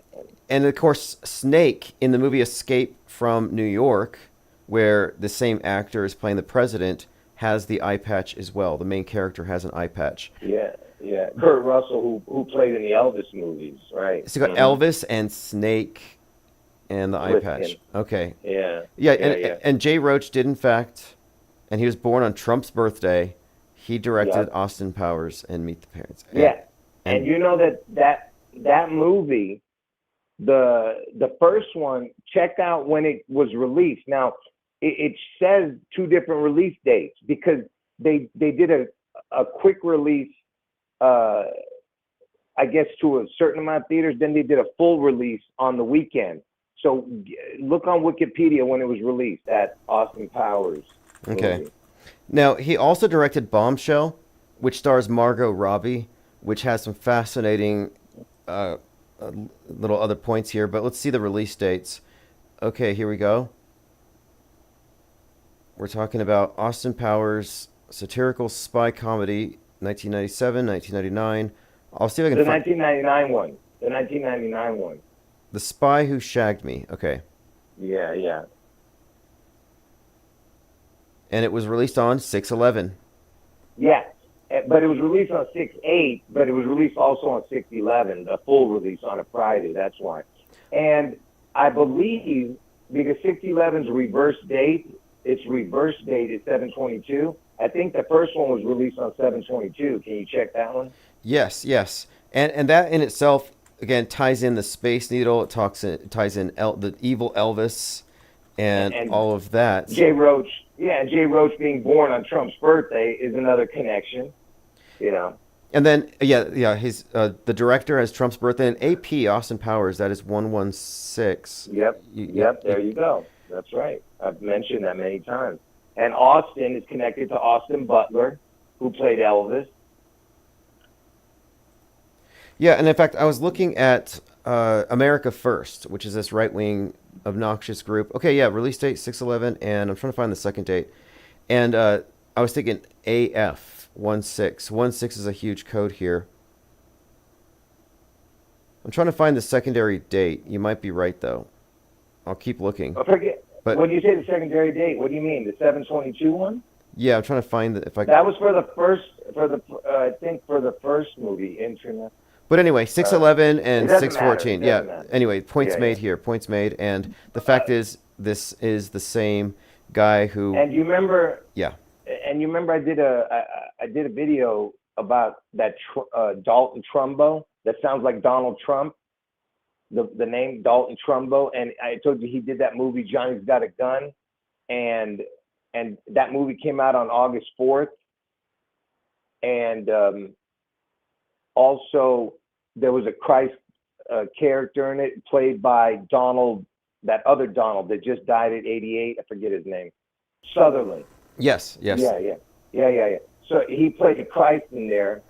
and of course, Snake in the movie Escape from New York, where the same actor is playing the president, has the eye patch as well. The main character has an eye patch. Yeah. Kurt Russell, who played in the Elvis movies, right? So you got Elvis and Snake and the eye With patch. him. Okay. Yeah. And Jay Roach did, in fact, and he was born on Trump's birthday. He directed Yep. Austin Powers and Meet the Parents. And you know that movie, the first one, check out when it was released. Now, it says 2 different release dates because they did a quick release, I guess, to a certain amount of theaters. Then they did a full release on the weekend. So look on Wikipedia when it was released, at Austin Powers. Okay. Movie. Now, he also directed Bombshell, which stars Margot Robbie, which has some fascinating little other points here. But let's see the release dates. Okay, here we go. We're talking about Austin Powers, satirical spy comedy, 1997, 1999. I'll see if I can The find 1999 one. The 1999 one. The Spy Who Shagged Me. Okay. Yeah. And it was released on 6/11. Yeah, but it was released on 6/8, but it was released also on 6/11, a full release on a Friday. That's why. And I believe because 6/11's reverse date, its reverse date is 7/22. I think the first one was released on 7/22. Can you check that one? Yes. And that in itself, again, ties in the Space Needle. It ties in the evil Elvis and all of that. Jay Roach. Yeah, and Jay Roach being born on Trump's birthday is another connection, you know. And then, his the director has Trump's birthday, and AP, Austin Powers, that is 116. Yep, there you go. That's right. I've mentioned that many times. And Austin is connected to Austin Butler, who played Elvis. Yeah, and in fact, I was looking at America First, which is this right-wing obnoxious group. Okay, yeah, release date 6/11, and I'm trying to find the second date. And I was thinking AF 16. 16 is a huge code here. I'm trying to find the secondary date. You might be right, though. I'll keep looking. But when you say the secondary date, what do you mean? The 7/22 one? Yeah, I'm trying to find if I. That was for the first movie, Internet. But anyway, 6/11 and 6/14. Yeah. Matter. Anyway, points made here. Points made. And the fact is, this is the same guy who. And you remember? Yeah. And you remember I did a video about that Dalton Trumbo that sounds like Donald Trump. The name Dalton Trumbo, and I told you he did that movie Johnny's Got a Gun, and that movie came out on August 4th, and also there was a Christ character in it played by Donald, that other Donald that just died at 88. I forget his name. Sutherland. Yes. Yeah. So he played the Christ in there.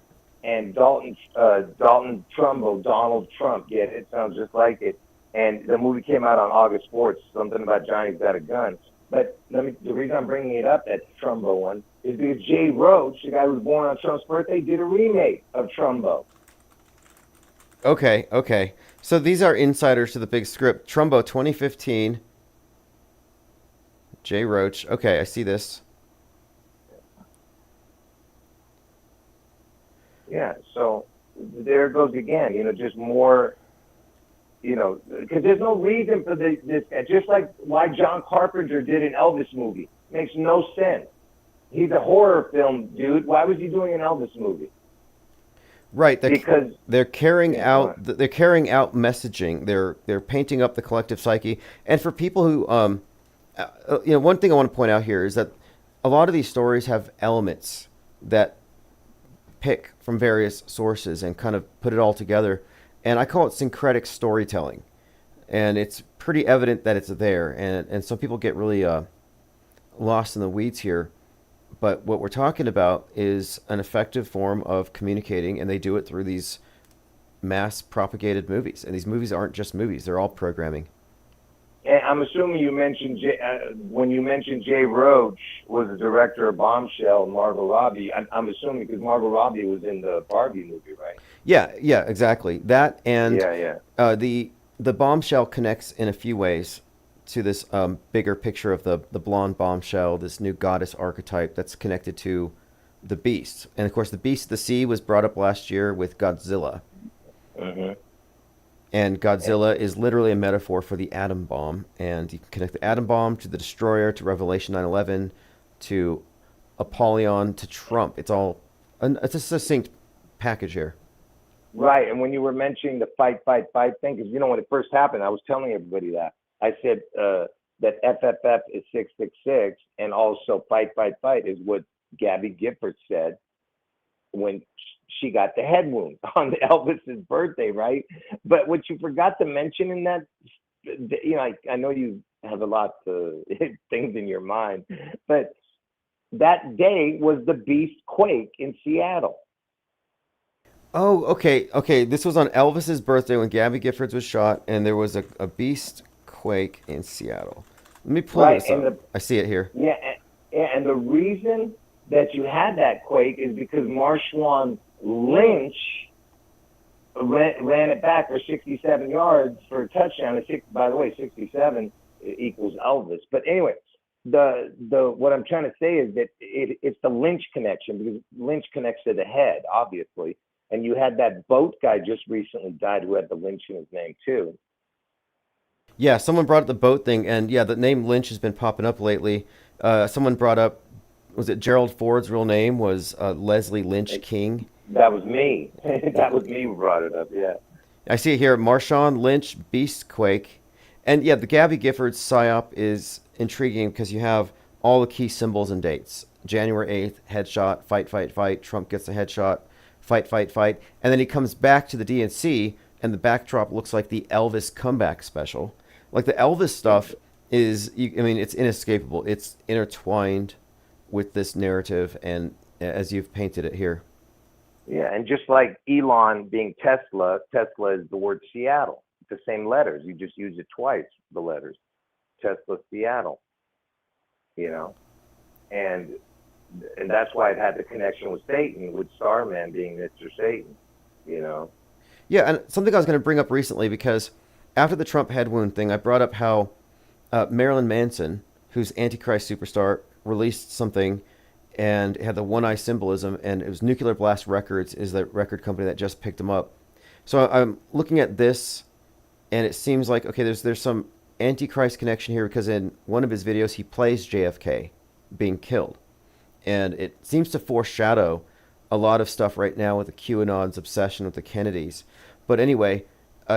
And Dalton Trumbo, Donald Trump, yeah, it sounds just like it. And the movie came out on August 4th, something about Johnny's Got a Gun. But the reason I'm bringing it up, that Trumbo one, is because Jay Roach, the guy who was born on Trump's birthday, did a remake of Trumbo. Okay. So these are insiders to the big script. Trumbo 2015. Jay Roach. Okay, I see this. Yeah, so there it goes again, just more, because there's no reason for this, just like why John Carpenter did an Elvis movie. Makes no sense. He's a horror film dude. Why was he doing an Elvis movie? Right, because they're carrying out messaging. They're painting up the collective psyche. And for people who, one thing I want to point out here is that a lot of these stories have elements that pick from various sources and kind of put it all together, and I call it syncretic storytelling. And it's pretty evident that it's there, and some people get really lost in the weeds here. But what we're talking about is an effective form of communicating, and they do it through these mass propagated movies. And these movies aren't just movies, they're all programming. And I'm assuming you mentioned when you mentioned Jay Roach was the director of Bombshell and Margot Robbie. I'm assuming because Margot Robbie was in the Barbie movie, right? Yeah, exactly. That and Yeah. the bombshell connects in a few ways to this bigger picture of the blonde bombshell, this new goddess archetype that's connected to the beast. And of course, the beast of the sea was brought up last year with Godzilla. Mm-hmm. And Godzilla is literally a metaphor for the atom bomb. And you can connect the atom bomb to the destroyer, to Revelation 9/11, to Apollyon, to Trump. It's a succinct package here. Right. And when you were mentioning the fight thing, because when it first happened, I was telling everybody that. I said that FFF is 666, and also fight is what Gabby Gifford said when she got the head wound on Elvis's birthday, right? But what you forgot to mention in that, I know you have a lot of things in your mind, but that day was the Beast Quake in Seattle. Oh, okay. This was on Elvis's birthday when Gabby Giffords was shot, and there was a beast quake in Seattle. Let me pull this up. I see it here. Yeah, and the reason that you had that quake is because Marshawn Lynch ran it back for 67 yards for a touchdown. By the way, 67 equals Elvis. But anyway, the what I'm trying to say is that it's the Lynch connection, because Lynch connects to the head, obviously. And you had that boat guy just recently died who had the Lynch in his name too. Yeah, someone brought up the boat thing, and yeah, the name Lynch has been popping up lately. Someone brought up, was it Gerald Ford's real name was Leslie Lynch King? That was me. That was me who brought it up, yeah. I see it here, Marshawn Lynch Beastquake. And yeah, the Gabby Giffords psyop is intriguing because you have all the key symbols and dates. January 8th, headshot, fight, Trump gets a headshot, fight. And then he comes back to the DNC, and the backdrop looks like the Elvis comeback special. Like the Elvis stuff it's inescapable. It's intertwined with this narrative, and as you've painted it here. Yeah, and just like Elon being Tesla is the word Seattle. The same letters. You just use it twice, the letters. Tesla, Seattle. And that's why it had the connection with Satan, with Starman being Mr. Satan, Yeah, and something I was going to bring up recently, because after the Trump head wound thing, I brought up how Marilyn Manson, who's Antichrist superstar, released something, and it had the one eye symbolism, and it was Nuclear Blast Records is the record company that just picked him up. So I'm looking at this, and it seems like, okay, there's some Antichrist connection here, because in one of his videos he plays JFK being killed, and it seems to foreshadow a lot of stuff right now with the QAnon's obsession with the Kennedys. But anyway,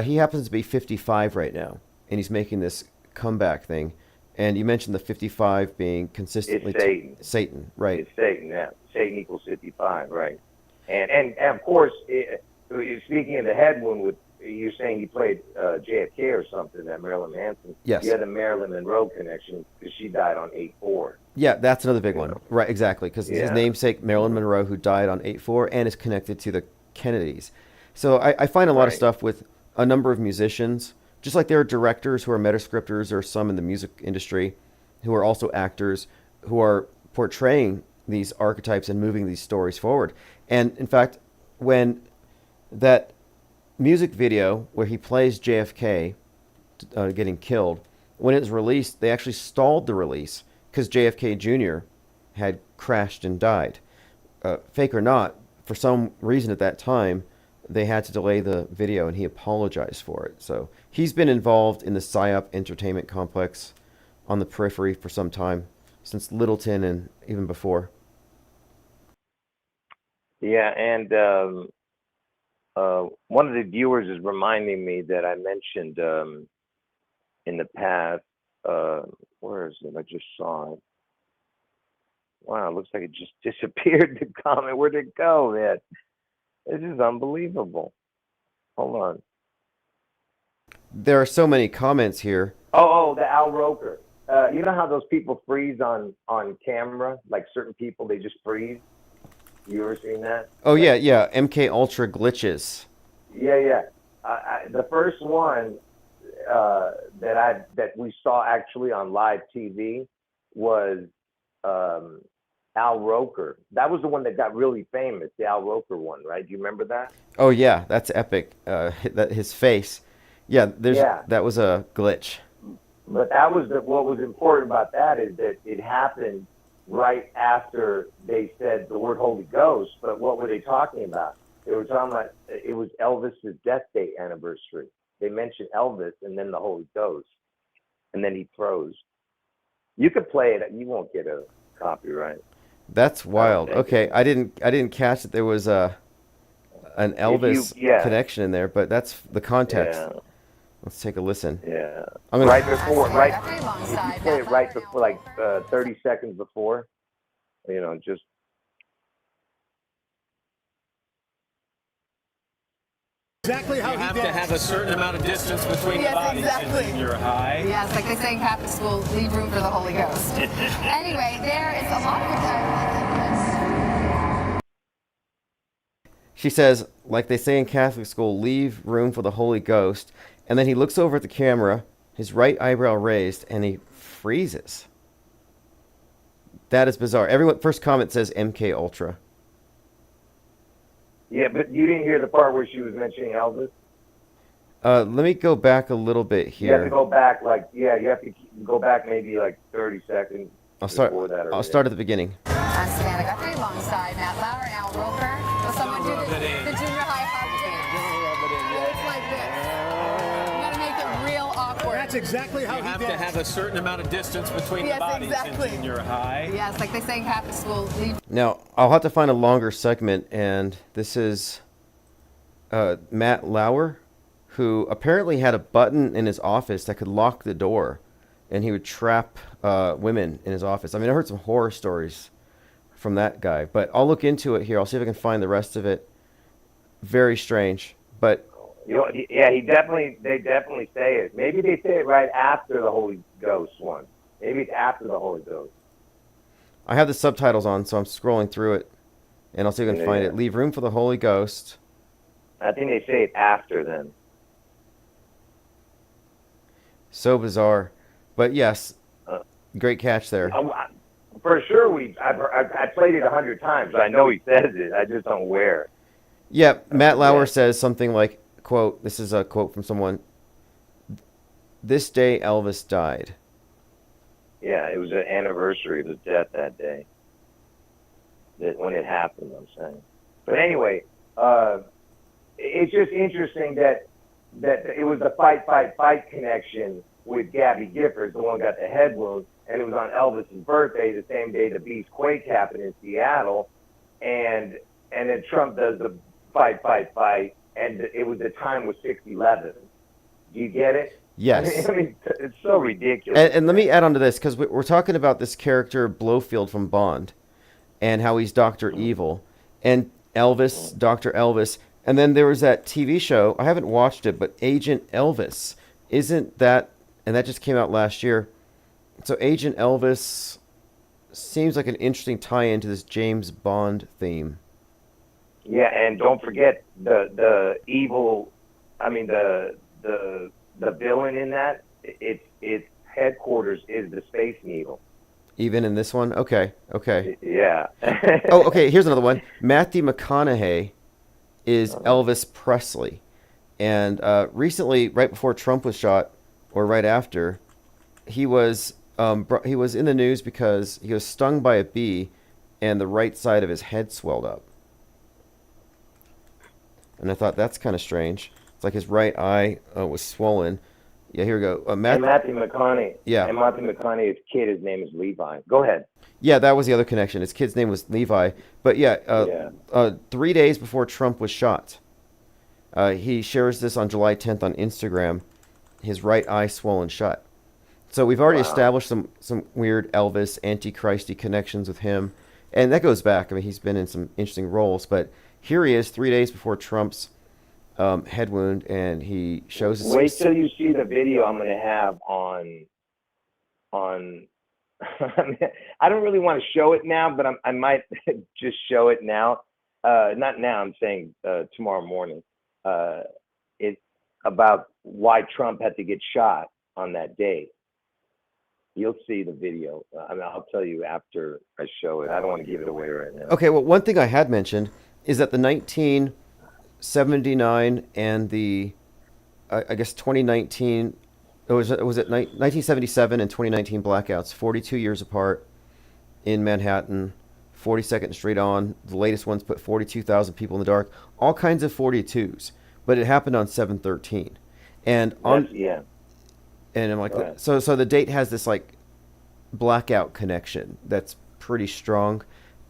he happens to be 55 right now, and he's making this comeback thing. And you mentioned the 55 being consistently it's Satan. Satan, right? It's Satan. Yeah, Satan equals 55, right? And of course, speaking of the head wound, you're saying he played JFK or something, that Marilyn Manson. Yes. You had the Marilyn Monroe connection because she died on 8/4. Yeah, that's another big one. Right, exactly, because his namesake, Marilyn Monroe, who died on 8/4 and is connected to the Kennedys. So I find a lot of stuff with a number of musicians, just like there are directors who are metascripters, or some in the music industry who are also actors who are portraying these archetypes and moving these stories forward. And in fact, when that music video where he plays JFK getting killed, when it was released, they actually stalled the release because JFK Jr. had crashed and died. Fake or not, for some reason at that time, they had to delay the video, and he apologized for it. So he's been involved in the PSYOP entertainment complex on the periphery for some time, since Littleton and even before. Yeah, and one of the viewers is reminding me that I mentioned in the past, where is it? I just saw it. Wow, it looks like it just disappeared, the comment. Where'd it go, man? This is unbelievable. Hold on. There are so many comments here. Oh, the Al Roker. you know how those people freeze on camera? Like certain people, they just freeze. You ever seen that? Oh yeah. MK Ultra glitches. Yeah. The first one that we saw actually on live TV was Al Roker. That was the one that got really famous, the Al Roker one, right? Do you remember that? Oh yeah, that's epic. That his face. Yeah, Yeah. that was a glitch. But that was what was important about that is that it happened right after they said the word Holy Ghost. But what were they talking about? They were talking about it was Elvis's death date anniversary. They mentioned Elvis and then the Holy Ghost, and then he froze. You could play it. You won't get a copyright. That's wild. Okay, I didn't catch that there was an Elvis connection in there, but that's the context. Yeah. Let's take a listen. Yeah. I'm gonna, Right before, right. If you play it right before, like 30 seconds before, just. Exactly how you have to have a certain amount of distance between the bodies. Exactly. And you're high. Yes, like they say in Catholic school, leave room for the Holy Ghost. Anyway, there is a lot of she says, like they say in Catholic school, leave room for the Holy Ghost. And then he looks over at the camera, his right eyebrow raised, and he freezes. That is bizarre. Everyone, first comment says MK Ultra. Yeah, but you didn't hear the part where she was mentioning Elvis? Let me go back a little bit here. You have to go back, you have to go back maybe like 30 seconds. I'll start at the begunnng. I'm Savannah Guthrie alongside Matt Lauer and Al Roker. Will someone do the junior high hug dance? It's like this. You gotta make it real awkward. That's exactly how you have to have a certain amount of distance between the bodies. Exactly. And you're high. Yes, like they say in Catholic school, leave. Now, I'll have to find a longer segment, and this is Matt Lauer, who apparently had a button in his office that could lock the door, and he would trap women in his office. I mean, I heard some horror stories from that guy, but I'll look into it here. I'll see if I can find the rest of it. Very strange, but... Yeah, they definitely say it. Maybe they say it right after the Holy Ghost one. Maybe it's after the Holy Ghost. I have the subtitles on, so I'm scrolling through it, and I'll see if I can find it. Leave room for the Holy Ghost. I think they say it after then. So bizarre. But yes, great catch there. For sure, I played it 100 times. I know he says it. I just don't wear it. Yeah, Matt Lauer says something like, quote, this is a quote from someone, "This day Elvis died." Yeah, it was an anniversary of his death that day. When it happened, I'm saying. But anyway, it's just interesting that it was the fight connection with Gabby Giffords, the one who got the head wound, and it was on Elvis's birthday, the same day the Beast Quake happened in Seattle, and then Trump does the fight, and it was the time was 6/11. Do you get it? Yes. I mean, it's so ridiculous. And let me add on to this, because we're talking about this character Blofeld from Bond, and how he's Dr. Evil, and Elvis, Dr. Elvis, and then there was that TV show, I haven't watched it, but Agent Elvis. Isn't that, and that just came out last year, so Agent Elvis seems like an interesting tie-in to this James Bond theme. Yeah, and don't forget the evil. I mean the villain in that. Its headquarters is the Space Needle. Even in this one, okay. Yeah. Oh, okay. Here's another one. Matthew McConaughey is Elvis Presley, and recently, right before Trump was shot, or right after, he was in the news because he was stung by a bee, and the right side of his head swelled up. And I thought, that's kind of strange. It's like his right eye was swollen. Yeah, here we go. Matthew McConaughey. Yeah. And Matthew McConaughey's kid, his name is Levi. Go ahead. Yeah, that was the other connection. His kid's name was Levi. But yeah, 3 days before Trump was shot, he shares this on July 10th on Instagram, his right eye swollen shut. So we've already established some weird Elvis, Antichristy connections with him. And that goes back. I mean, he's been in some interesting roles, but here he is 3 days before Trump's head wound, and he shows... Wait till you see the video I'm going to have on on. I mean, I don't really want to show it now, but I might just show it now. Not now. I'm saying tomorrow morning. It's about why Trump had to get shot on that day. You'll see the video. I mean, I'll tell you after I show it. I don't want to give it away right now. Okay, well, one thing I had mentioned is that the 1979 and the, I guess 2019, was it 1977 and 2019 blackouts, 42 years apart in Manhattan, 42nd Street on. The latest ones put 42,000 people in the dark. All kinds of 42s, but it happened on 7/13, and on Yeah. and I'm like, so the date has this like blackout connection that's pretty strong,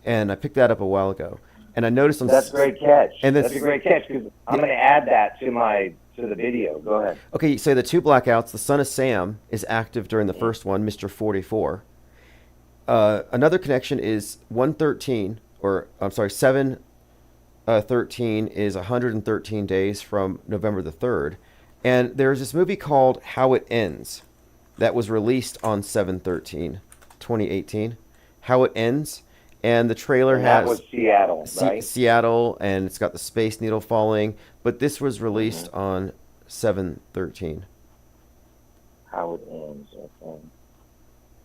and I picked that up a while ago, and I noticed That's a great catch. And that's a great catch because I'm going to add that to the video. Go ahead. Okay, so the two blackouts, the Son of Sam is active during the first one, Mr. 44. Another connection is 113, or I'm sorry, 7/13 is 113 days from November the 3rd. And there's this movie called How It Ends that was released on 7/13, 2018. How It Ends. And the trailer That has was Seattle, right? Seattle, and it's got the Space Needle falling. But this was released on 7/13. How It Ends. Okay.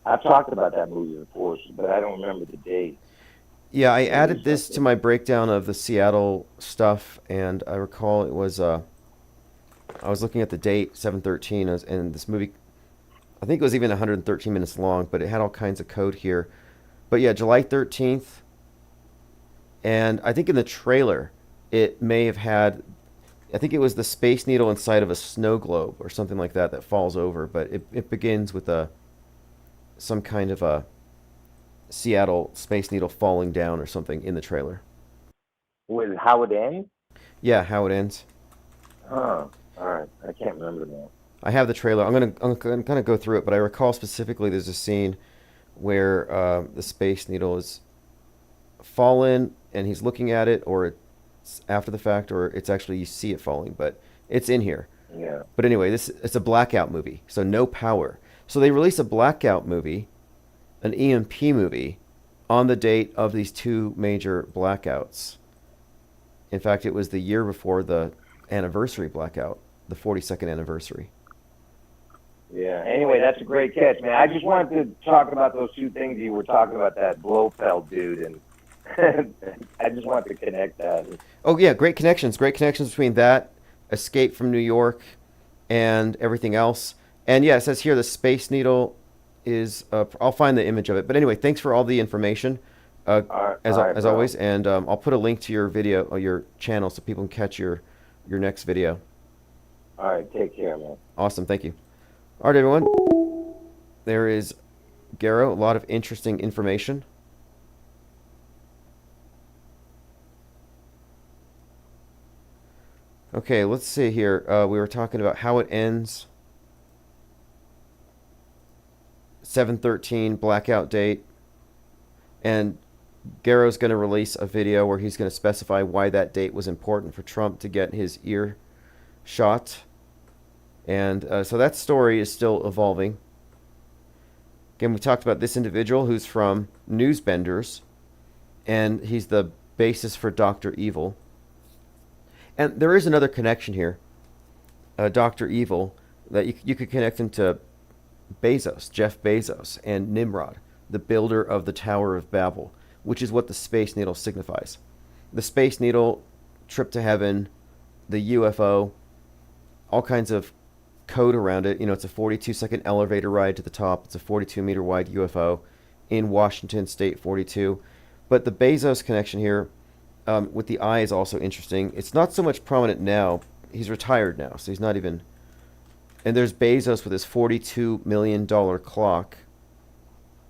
I've talked about that movie before, but I don't remember the date. Yeah, I added this to my breakdown of the Seattle stuff, and I recall it was I was looking at the date 7/13, and this movie, I think it was even 113 minutes long, but it had all kinds of code here. But yeah, July 13th, and I think in the trailer it may have had, I think it was the Space Needle inside of a snow globe or something like that that falls over, but it begins with some kind of a Seattle Space Needle falling down or something in the trailer. With How It Ends? Yeah, How It Ends. Huh. All right. I can't remember that. I have the trailer. I'm gonna go through it, but I recall specifically there's a scene where the Space Needle is fallen and he's looking at it, or it's after the fact, or it's actually you see it falling, but it's in here. Yeah. But anyway, it's a blackout movie, so no power. So they release a blackout movie, an EMP movie, on the date of these two major blackouts. In fact, it was the year before the anniversary blackout, the 42nd anniversary. Yeah. Anyway, that's a great catch, man. I just wanted to talk about those two things you were talking about, that Blofeld dude, and I just wanted to connect that. Oh yeah, great connections between that, Escape from New York, and everything else. And yeah, it says here the Space Needle is. I'll find the image of it. But anyway, thanks for all the information, as always. And I'll put a link to your video or your channel so people can catch your next video. All right, take care, man. Awesome, thank you. All right, everyone. There is Garrow. A lot of interesting information. Okay, let's see here. We were talking about How It Ends. 7/13 blackout date. And Garrow's going to release a video where he's going to specify why that date was important for Trump to get his ear shot. And so that story is still evolving. Again, we talked about this individual who's from Newsbenders, and he's the basis for Dr. Evil. And there is another connection here, Dr. Evil, that you could connect him to Bezos, Jeff Bezos, and Nimrod, the builder of the Tower of Babel, which is what the Space Needle signifies. The Space Needle, trip to heaven, the UFO, all kinds of code around it. You know, it's a 42-second elevator ride to the top. It's a 42-meter wide UFO in Washington State 42. But the Bezos connection here with the eye is also interesting. It's not so much prominent now. He's retired now, so he's not even... And there's Bezos with his $42 million clock.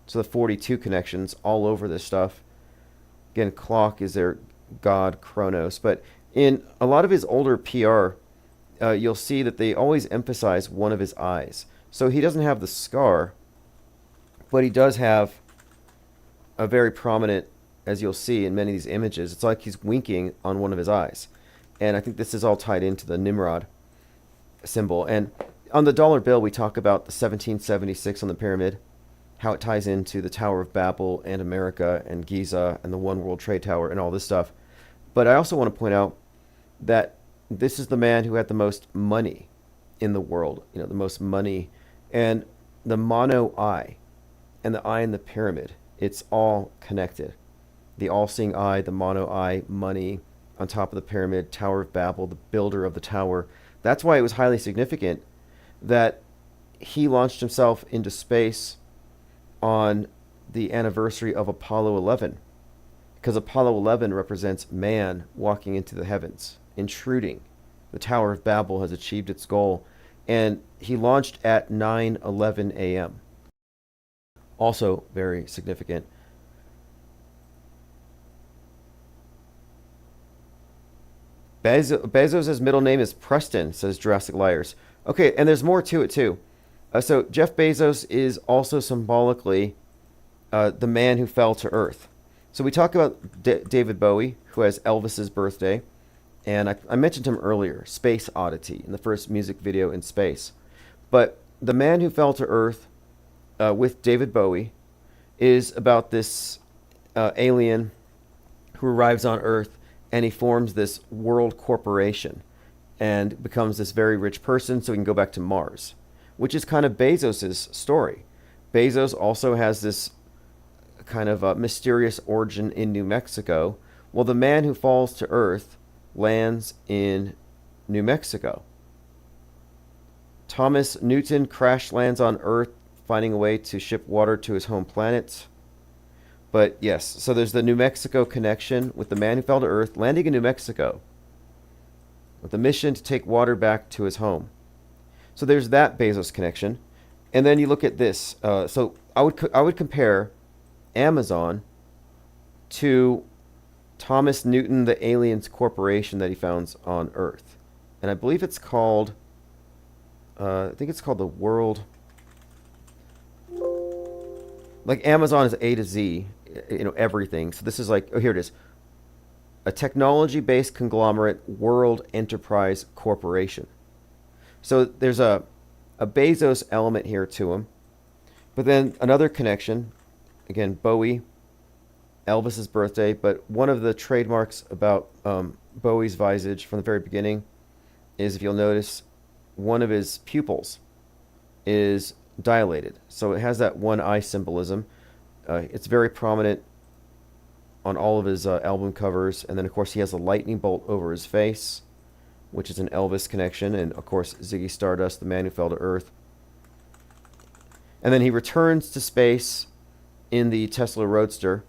So the 42 connections all over this stuff. Again, clock is their god, Kronos. But in a lot of his older PR, you'll see that they always emphasize one of his eyes. So he doesn't have the scar, but he does have a very prominent, as you'll see in many of these images, it's like he's winking on one of his eyes. And I think this is all tied into the Nimrod symbol. And on the dollar bill, we talk about the 1776 on the pyramid. how it ties into the Tower of Babel and America and Giza and the One World Trade Tower and all this stuff. But I also want to point out that this is the man who had the most money in the world, the most money, and the mono eye and the eye in the pyramid, it's all connected. The all-seeing eye, the mono eye, money on top of the pyramid, Tower of Babel, the builder of the tower. That's why it was highly significant that he launched himself into space on the anniversary of Apollo 11, because Apollo 11 represents man walking into the heavens, intruding. The Tower of Babel has achieved its goal, and he launched at 9:11 a.m. Also very significant. Bezos' middle name is Preston, says Jurassic Liars. Okay, and there's more to it too. So Jeff Bezos is also symbolically the man who fell to Earth. So we talk about David Bowie, who has Elvis's birthday, and I mentioned him earlier, Space Oddity, in the first music video in space. But the man who fell to Earth with David Bowie is about this alien who arrives on Earth, and he forms this world corporation and becomes this very rich person so he can go back to Mars, which is kind of Bezos' story. Bezos also has this kind of mysterious origin in New Mexico. Well, the man who falls to Earth lands in New Mexico. Thomas Newton crash lands on Earth, finding a way to ship water to his home planet. But yes, so there's the New Mexico connection with the man who fell to Earth landing in New Mexico with a mission to take water back to his home. So there's that Bezos connection. And then you look at this. So I would compare Amazon to Thomas Newton, the aliens corporation that he founds on Earth. And I believe it's called, I think it's called the World, like Amazon is A to Z, everything. So this is like, oh, here it is. A technology-based conglomerate world enterprise corporation. So there's a Bezos element here to him. But then another connection, again, Bowie, Elvis's birthday, but one of the trademarks about Bowie's visage from the very beginning is, if you'll notice, one of his pupils is dilated. So it has that one eye symbolism. It's very prominent on all of his album covers. And then, of course, he has a lightning bolt over his face, which is an Elvis connection. And, of course, Ziggy Stardust, the man who fell to Earth. And then he returns to space in the Tesla Roadster.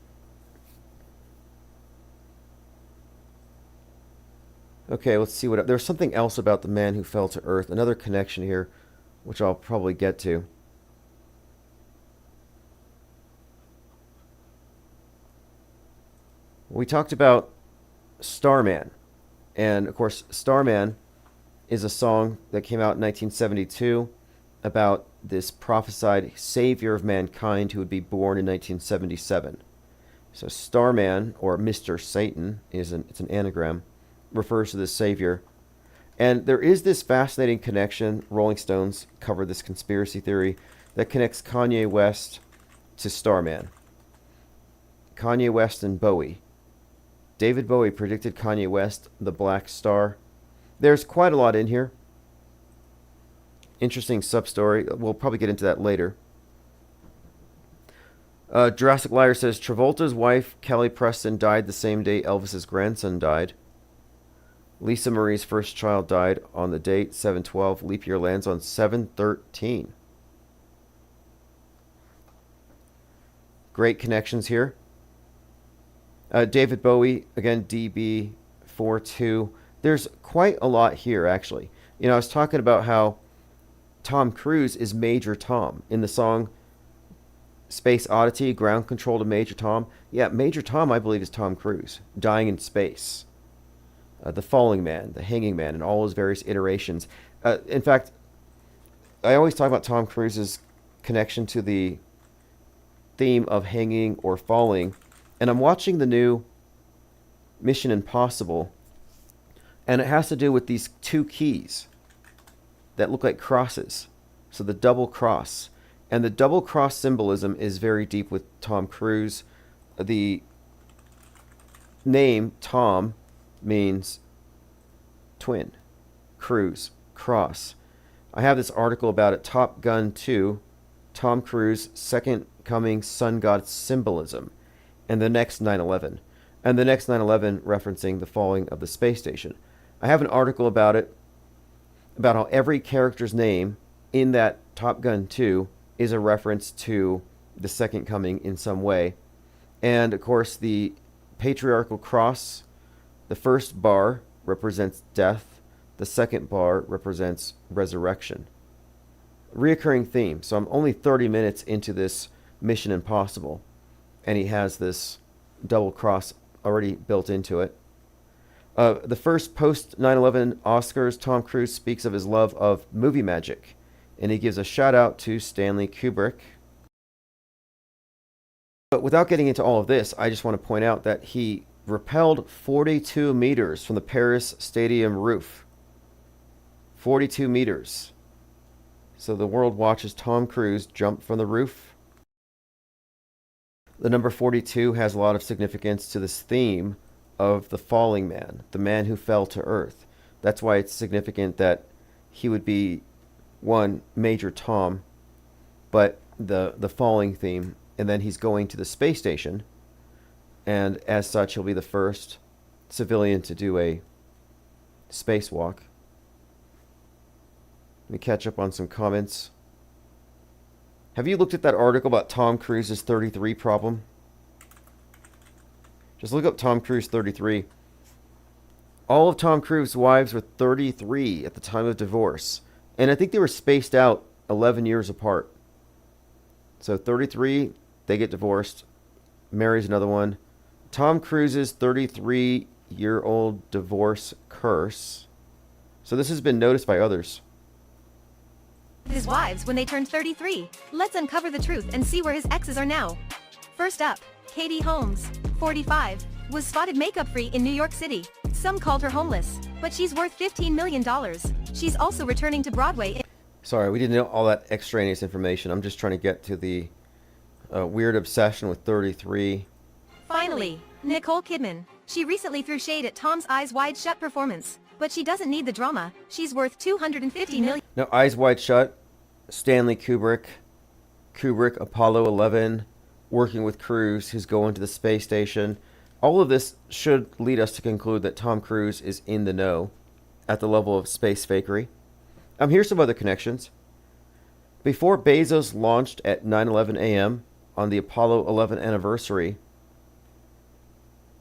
Okay, let's see what... There's something else about the man who fell to Earth. Another connection here, which I'll probably get to. We talked about Starman. And, of course, Starman is a song that came out in 1972 about this prophesied savior of mankind who would be born in 1977. So Starman, or Mr. Satan, it's an anagram, refers to this savior. And there is this fascinating connection. Rolling Stones covered this conspiracy theory that connects Kanye West to Starman. Kanye West and Bowie. David Bowie predicted Kanye West the Black Star. There's quite a lot in here. Interesting sub-story. We'll probably get into that later. Jurassic Liar says, Travolta's wife, Kelly Preston, died the same day Elvis's grandson died. Lisa Marie's first child died on the date, 7/12. Leap year lands on 7/13. Great connections here. David Bowie, again, DB42. There's quite a lot here, actually. I was talking about how Tom Cruise is Major Tom. In the song Space Oddity, Ground Control to Major Tom. Yeah, Major Tom, I believe, is Tom Cruise, dying in space. The Falling Man, the Hanging Man, and all his various iterations. In fact, I always talk about Tom Cruise's connection to the theme of hanging or falling. And I'm watching the new Mission Impossible, and it has to do with these two keys that look like crosses. So the double cross. And the double cross symbolism is very deep with Tom Cruise. The name Tom means twin, Cruise, cross. I have this article about it, Top Gun 2, Tom Cruise, Second Coming Sun God Symbolism, and the next 9/11. And the next 9/11 referencing the falling of the space station. I have an article about it, about how every character's name in that Top Gun 2 is a reference to the Second Coming in some way. And of course, the patriarchal cross, the first bar represents death, the second bar represents resurrection. Reoccurring theme. So I'm only 30 minutes into this Mission Impossible, and he has this double cross already built into it. The first post 9/11 Oscars, Tom Cruise speaks of his love of movie magic, and he gives a shout out to Stanley Kubrick. But without getting into all of this, I just want to point out that he rappelled 42 meters from the Paris Stadium roof. 42 meters. So the world watches Tom Cruise jump from the roof. The number 42 has a lot of significance to this theme of the falling man, the man who fell to earth. That's why it's significant that he would be one, Major Tom, but the falling theme, and then he's going to the space station, and as such he'll be the first civilian to do a spacewalk. Let me catch up on some comments. Have you looked at that article about Tom Cruise's 33 problem? Just look up Tom Cruise 33. All of Tom Cruise's wives were 33 at the time of divorce. And I think they were spaced out 11 years apart. So 33, they get divorced. Marries another one. Tom Cruise's 33-year-old divorce curse. So this has been noticed by others. His wives when they turned 33. Let's uncover the truth and see where his exes are now. First up, Katie Holmes, 45, was spotted makeup-free in New York City. Some called her homeless, but she's worth $15 million. She's also returning to Broadway. Sorry, we didn't know all that extraneous information. I'm just trying to get to the weird obsession with 33. Finally, Nicole Kidman. She recently threw shade at Tom's Eyes Wide Shut performance, but she doesn't need the drama. She's worth $250 million. Now, Eyes Wide Shut, Stanley Kubrick, Apollo 11, working with Cruise, who's going to the space station. All of this should lead us to conclude that Tom Cruise is in the know at the level of space fakery. Here's some other connections. Before Bezos launched at 9:11 a.m. on the Apollo 11 anniversary,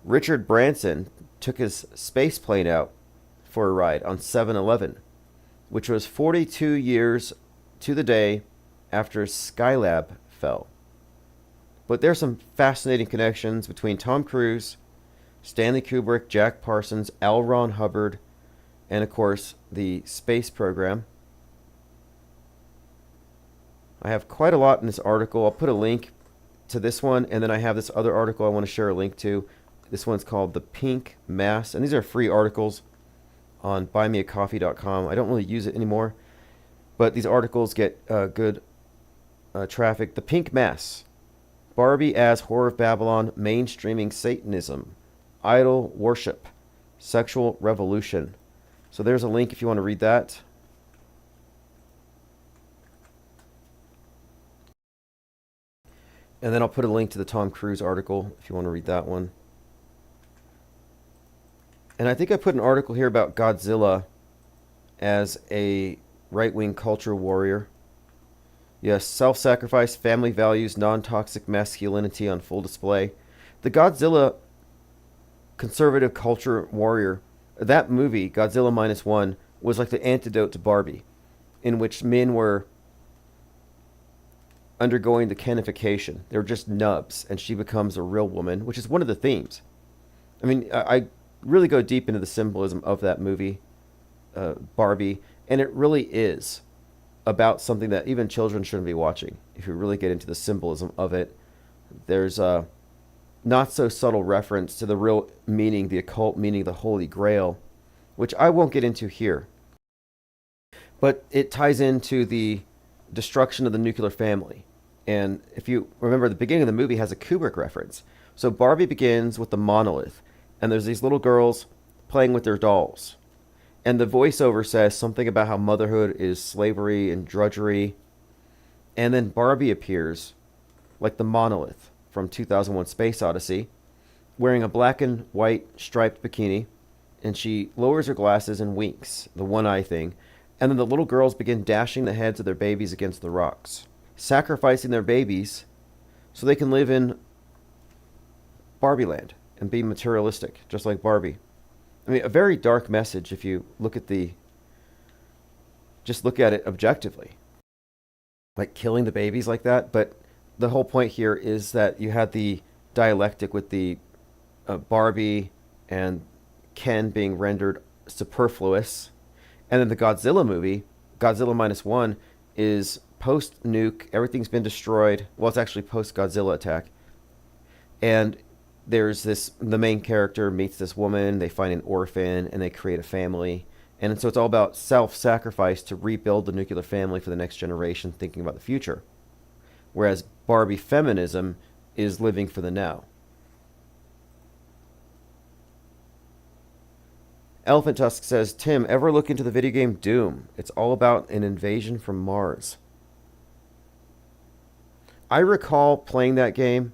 Richard Branson took his space plane out for a ride on 7/11, which was 42 years to the day after Skylab fell. But there's some fascinating connections between Tom Cruise, Stanley Kubrick, Jack Parsons, L. Ron Hubbard, and of course the space program. I have quite a lot in this article. I'll put a link to this one, and then I have this other article I want to share a link to. This one's called The Pink Mass, and these are free articles on buymeacoffee.com. I don't really use it anymore, but these articles get good traffic. The Pink Mass. Barbie as Whore of Babylon, mainstreaming Satanism, idol worship, sexual revolution. So there's a link if you want to read that. And then I'll put a link to the Tom Cruise article if you want to read that one. And I think I put an article here about Godzilla as a right-wing culture warrior. Yes, self-sacrifice, family values, non-toxic masculinity on full display. The Godzilla conservative culture warrior, that movie, Godzilla -1, was like the antidote to Barbie, in which men were undergoing the Kenification. They were just nubs, and she becomes a real woman, which is one of the themes. I mean, I really go deep into the symbolism of that movie, Barbie, and it really is about something that even children shouldn't be watching. If you really get into the symbolism of it, there's a not so subtle reference to the real meaning, the occult meaning, the Holy Grail, which I won't get into here. But it ties into the destruction of the nuclear family. And if you remember, the beginning of the movie has a Kubrick reference. So Barbie begins with the monolith, and there's these little girls playing with their dolls. And the voiceover says something about how motherhood is slavery and drudgery. And then Barbie appears, like the monolith from 2001 Space Odyssey, wearing a black and white striped bikini, and she lowers her glasses and winks, the one eye thing, and then the little girls begin dashing the heads of their babies against the rocks, sacrificing their babies so they can live in Barbie land and be materialistic, just like Barbie. I mean, a very dark message if you look at just look at it objectively. Like killing the babies like that, but the whole point here is that you had the dialectic with the Barbie and Ken being rendered superfluous, and then the Godzilla movie, Godzilla -1, is post-nuke. Everything's been destroyed. Well, it's actually post-Godzilla attack, and there's the main character meets this woman. They find an orphan and they create a family, and so it's all about self-sacrifice to rebuild the nuclear family for the next generation, thinking about the future. Whereas Barbie feminism is living for the now. Elephant Tusk says, Tim, ever look into the video game Doom? It's all about an invasion from Mars. I recall playing that game,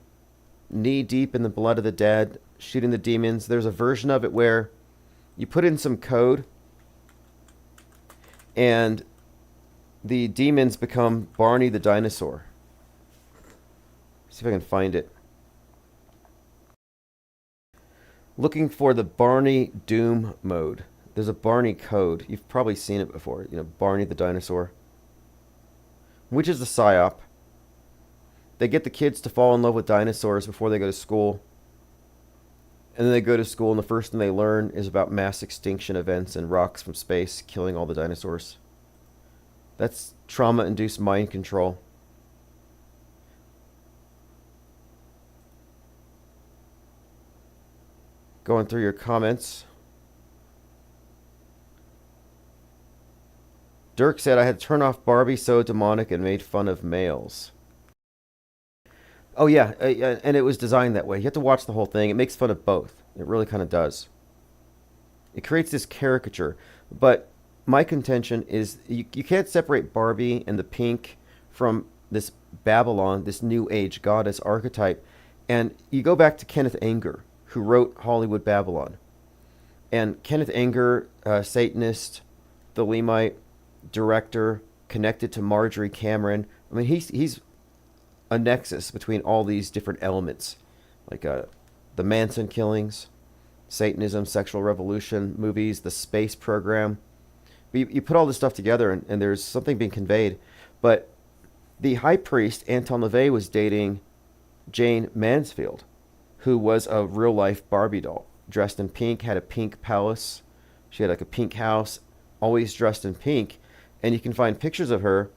knee deep in the blood of the dead, shooting the demons. There's a version of it where you put in some code and the demons become Barney the dinosaur. See if I can find it. Looking for the Barney Doom mode. There's a Barney code. You've probably seen it before. You know, Barney the dinosaur. Which is the psyop. They get the kids to fall in love with dinosaurs before they go to school. And then they go to school and the first thing they learn is about mass extinction events and rocks from space killing all the dinosaurs. That's trauma-induced mind control. Going through your comments. Dirk said, I had to turn off Barbie so demonic and made fun of males. Oh yeah, and it was designed that way. You have to watch the whole thing. It makes fun of both. It really kind of does. It creates this caricature. But my contention is you can't separate Barbie and the pink from this Babylon, this New Age goddess archetype. And you go back to Kenneth Anger, who wrote Hollywood Babylon. And Kenneth Anger, Satanist, Thelemite, director, connected to Marjorie Cameron. I mean, he's a nexus between all these different elements, like the Manson killings, Satanism, sexual revolution movies, the space program. You put all this stuff together and there's something being conveyed. But the high priest, Anton LaVey, was dating Jane Mansfield, who was a real-life Barbie doll, dressed in pink, had a pink palace. She had like a pink house, always dressed in pink. And you can find pictures of her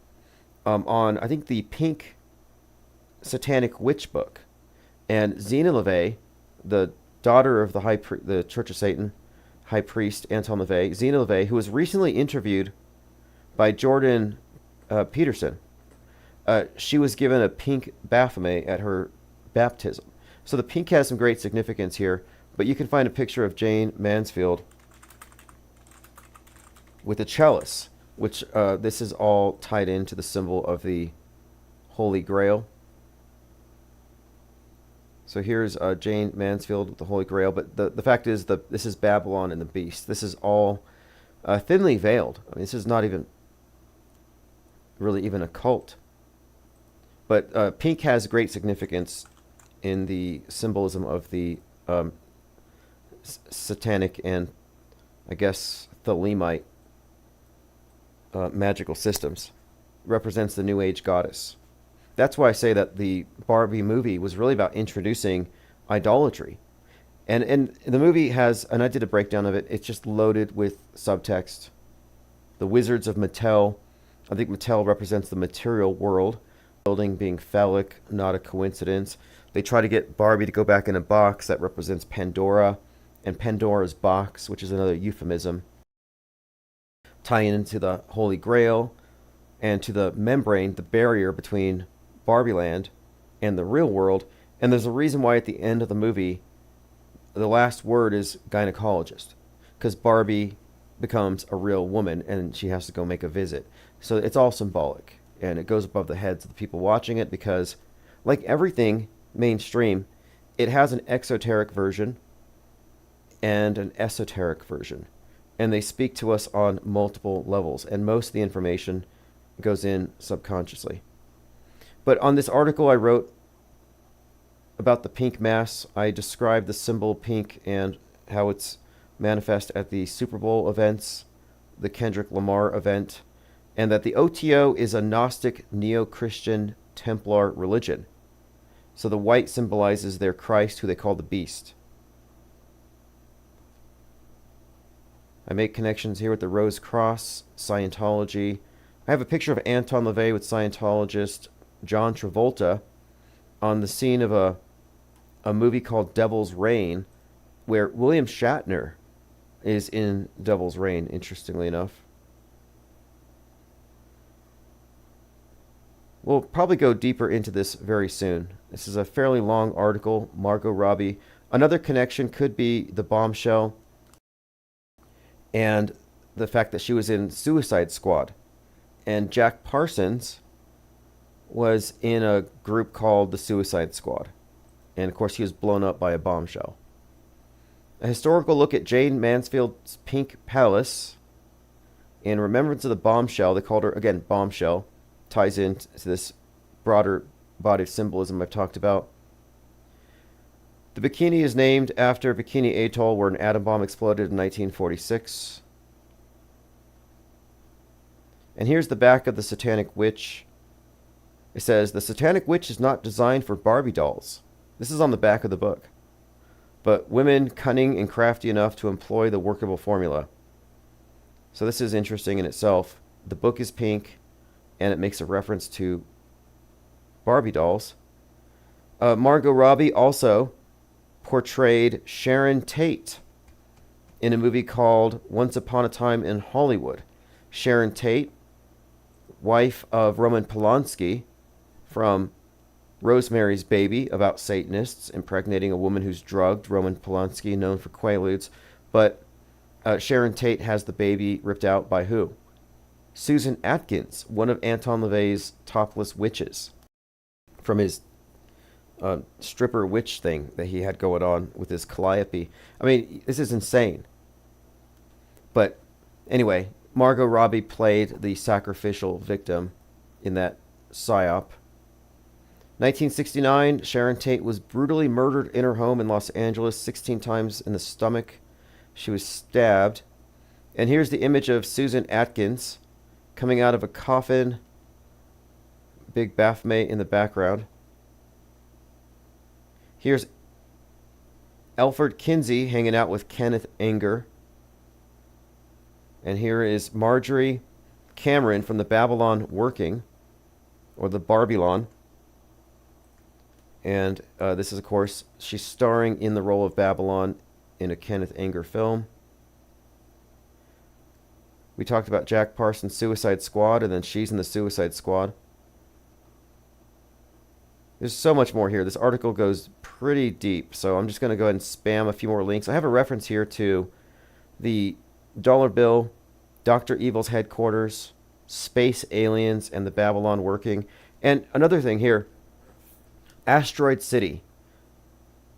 on, I think, the Pink Satanic Witch book. And Zena LaVey, the daughter of the Church of Satan, high priest Anton LaVey, Zena LaVey, who was recently interviewed by Jordan Peterson, she was given a pink Baphomet at her baptism. So the pink has some great significance here, but you can find a picture of Jane Mansfield with a chalice, which this is all tied into the symbol of the Holy Grail. So here's Jane Mansfield with the Holy Grail, but the fact is this is Babylon and the Beast. This is all thinly veiled. I mean, this is not even really even a cult. But pink has great significance in the symbolism of the satanic and, I guess, Thelemite magical systems. Represents the New Age goddess. That's why I say that the Barbie movie was really about introducing idolatry. And the movie has, and I did a breakdown of it, it's just loaded with subtext. The Wizards of Mattel, I think Mattel represents the material world. Building being phallic, not a coincidence. They try to get Barbie to go back in a box that represents Pandora, and Pandora's box, which is another euphemism. Tying into the Holy Grail. and to the membrane, the barrier between Barbie land and the real world. And there's a reason why at the end of the movie, the last word is gynecologist, because Barbie becomes a real woman and she has to go make a visit. So it's all symbolic, and it goes above the heads of the people watching it because, like everything mainstream, it has an exoteric version and an esoteric version, and they speak to us on multiple levels, and most of the information goes in subconsciously. But on this article I wrote about the pink mass, I described the symbol pink and how it's manifest at the Super Bowl events, the Kendrick Lamar event, and that the OTO is a Gnostic Neo-Christian Templar religion. So the white symbolizes their Christ, who they call the Beast. I make connections here with the Rose Cross, Scientology. I have a picture of Anton LaVey with Scientologist John Travolta on the scene of a movie called Devil's Reign, where William Shatner is in Devil's Reign, interestingly enough. We'll probably go deeper into this very soon. This is a fairly long article. Margot Robbie. Another connection could be the bombshell and the fact that she was in Suicide Squad. And Jack Parsons was in a group called the Suicide Squad. And of course he was blown up by a bombshell. A historical look at Jane Mansfield's Pink Palace. In remembrance of the bombshell, they called her, again, bombshell, ties into this broader body of symbolism I've talked about. The bikini is named after Bikini Atoll, where an atom bomb exploded in 1946. And here's the back of the Satanic Witch. It says, the Satanic Witch is not designed for Barbie dolls. This is on the back of the book. But women cunning and crafty enough to employ the workable formula. So this is interesting in itself. The book is pink, and it makes a reference to Barbie dolls. Margot Robbie also portrayed Sharon Tate in a movie called Once Upon a Time in Hollywood. Sharon Tate, wife of Roman Polanski from Rosemary's Baby, about Satanists impregnating a woman who's drugged. Roman Polanski, known for Quaaludes. But Sharon Tate has the baby ripped out by who? Susan Atkins, one of Anton LaVey's topless witches, from his stripper witch thing that he had going on with his calliope. I mean, this is insane. But anyway, Margot Robbie played the sacrificial victim in that psyop. 1969, Sharon Tate was brutally murdered in her home in Los Angeles, 16 times in the stomach. She was stabbed. And here's the image of Susan Atkins coming out of a coffin. Big Baphomet in the background. Here's Alfred Kinsey hanging out with Kenneth Anger. And here is Marjorie Cameron from the Babylon Working, or the Barbylon. And this is, of course, she's starring in the role of Babylon in a Kenneth Anger film. We talked about Jack Parsons' Suicide Squad, and then she's in the Suicide Squad. There's so much more here. This article goes pretty deep, so I'm just going to go ahead and spam a few more links. I have a reference here to the dollar bill, Dr. Evil's headquarters, space aliens, and the Babylon Working. And another thing here, Asteroid City.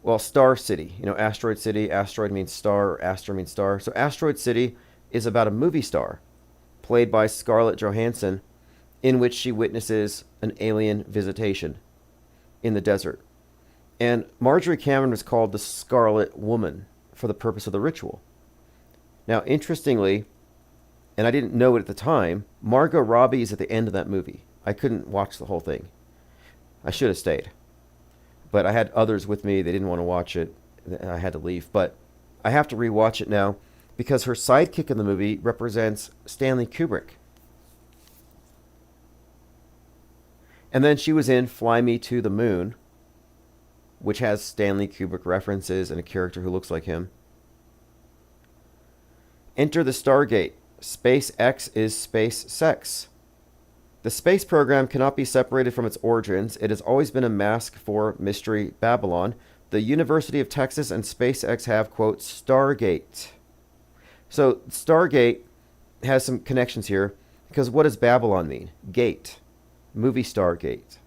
Well, Star City. You know, Asteroid City, asteroid means star, or Astro means star. So Asteroid City is about a movie star, played by Scarlett Johansson, in which she witnesses an alien visitation in the desert. And Marjorie Cameron was called the Scarlet Woman for the purpose of the ritual. Now, interestingly, and I didn't know it at the time, Margot Robbie is at the end of that movie. I couldn't watch the whole thing. I should have stayed. But I had others with me. They didn't want to watch it. I had to leave. But I have to rewatch it now because her sidekick in the movie represents Stanley Kubrick. And then she was in Fly Me to the Moon, which has Stanley Kubrick references and a character who looks like him. Enter the Stargate. Space X is space sex. The space program cannot be separated from its origins. It has always been a mask for Mystery Babylon. The University of Texas and SpaceX have, quote, Stargate. So Stargate has some connections here, because what does Babylon mean? Gate. Movie Stargate.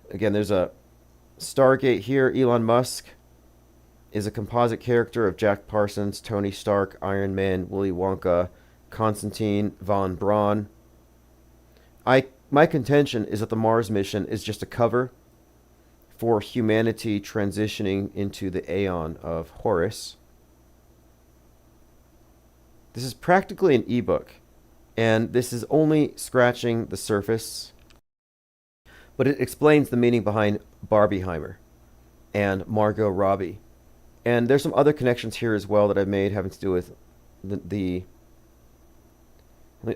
Again, there's a Stargate here. Elon Musk is a composite character of Jack Parsons, Tony Stark, Iron Man, Willy Wonka, Constantine, Von Braun. My contention is that the Mars mission is just a cover for humanity transitioning into the Aeon of Horus. This is practically an ebook, and this is only scratching the surface, but it explains the meaning behind Barbieheimer and Margot Robbie. And there's some other connections here as well that I've made having to do with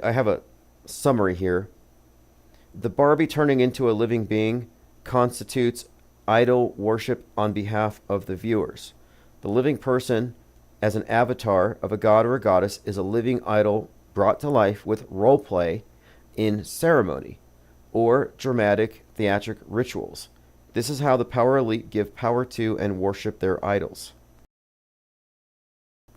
I have a summary here. The Barbie turning into a living being constitutes idol worship on behalf of the viewers. The living person, as an avatar of a god or a goddess, is a living idol brought to life with role play in ceremony or dramatic theatric rituals. This is how the power elite give power to and worship their idols.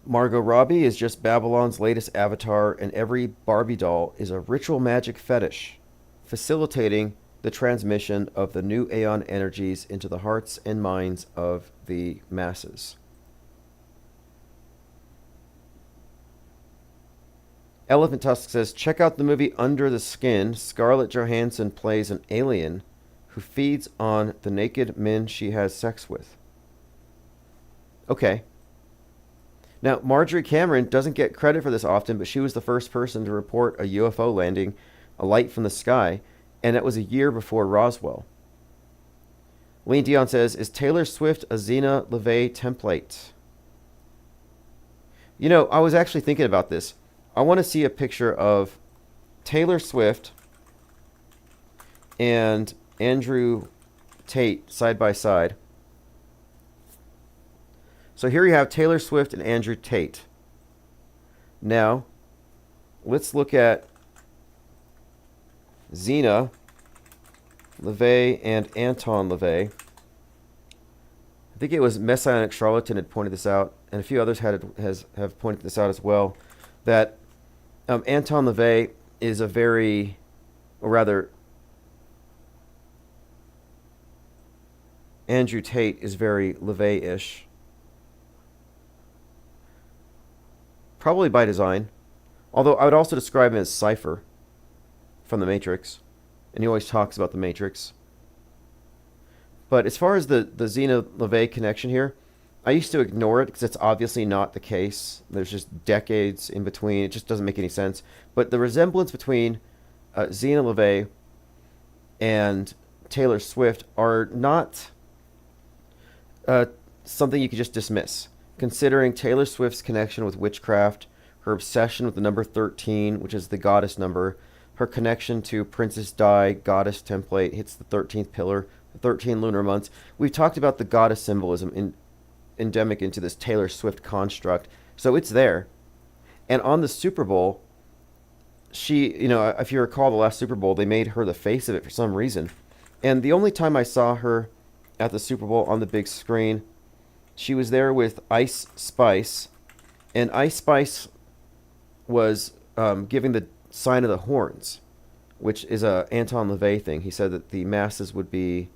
Margot Robbie is just Babylon's latest avatar, and every Barbie doll is a ritual magic fetish, facilitating the transmission of the new Aeon energies into the hearts and minds of the masses. Elephant Tusk says, check out the movie Under the Skin. Scarlett Johansson plays an alien who feeds on the naked men she has sex with. Okay. Now, Marjorie Cameron doesn't get credit for this often, but she was the first person to report a UFO landing, a light from the sky, and that was a year before Roswell. Lean Dion says, is Taylor Swift a Zena LeVay template? You know, I was actually thinking about this. I want to see a picture of Taylor Swift and Andrew Tate side by side. So here you have Taylor Swift and Andrew Tate. Now, let's look at Zena LeVay and Anton LaVey. I think it was Messianic Charlatan had pointed this out, and a few others have pointed this out as well, that Anton LaVey is a very, or rather, Andrew Tate is very LaVey-ish. Probably by design. Although I would also describe him as Cypher from The Matrix. And he always talks about The Matrix. But as far as the Zena LeVay connection here, I used to ignore it because it's obviously not the case. There's just decades in between. It just doesn't make any sense. But the resemblance between Zena LeVay and Taylor Swift are not something you could just dismiss. Considering Taylor Swift's connection with witchcraft, her obsession with the number 13, which is the goddess number, her connection to Princess Di, goddess template, hits the 13th pillar, the 13 lunar months. We've talked about the goddess symbolism endemic into this Taylor Swift construct, so it's there. And on the Super Bowl, she, you know, if you recall the last Super Bowl, they made her the face of it for some reason. And the only time I saw her at the Super Bowl on the big screen, she was there with Ice Spice, and Ice Spice was giving the sign of the horns, which is a Anton LaVey thing. He said that the masses would be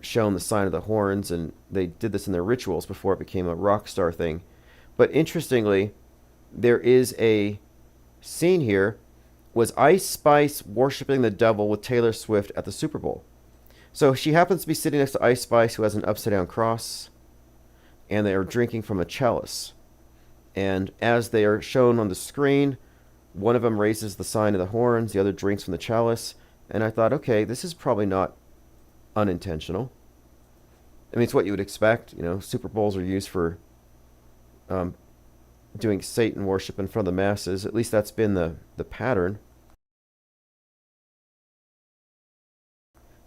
shown the sign of the horns, and they did this in their rituals before it became a rock star thing. But interestingly, there is a scene here. Was Ice Spice worshiping the devil with Taylor Swift at the Super Bowl? So she happens to be sitting next to Ice Spice, who has an upside-down cross, and they are drinking from a chalice. And as they are shown on the screen, one of them raises the sign of the horns, the other drinks from the chalice, and I thought, okay, this is probably not unintentional. I mean, it's what you would expect. You know, Super Bowls are used for doing Satan worship in front of the masses. At least that's been the pattern.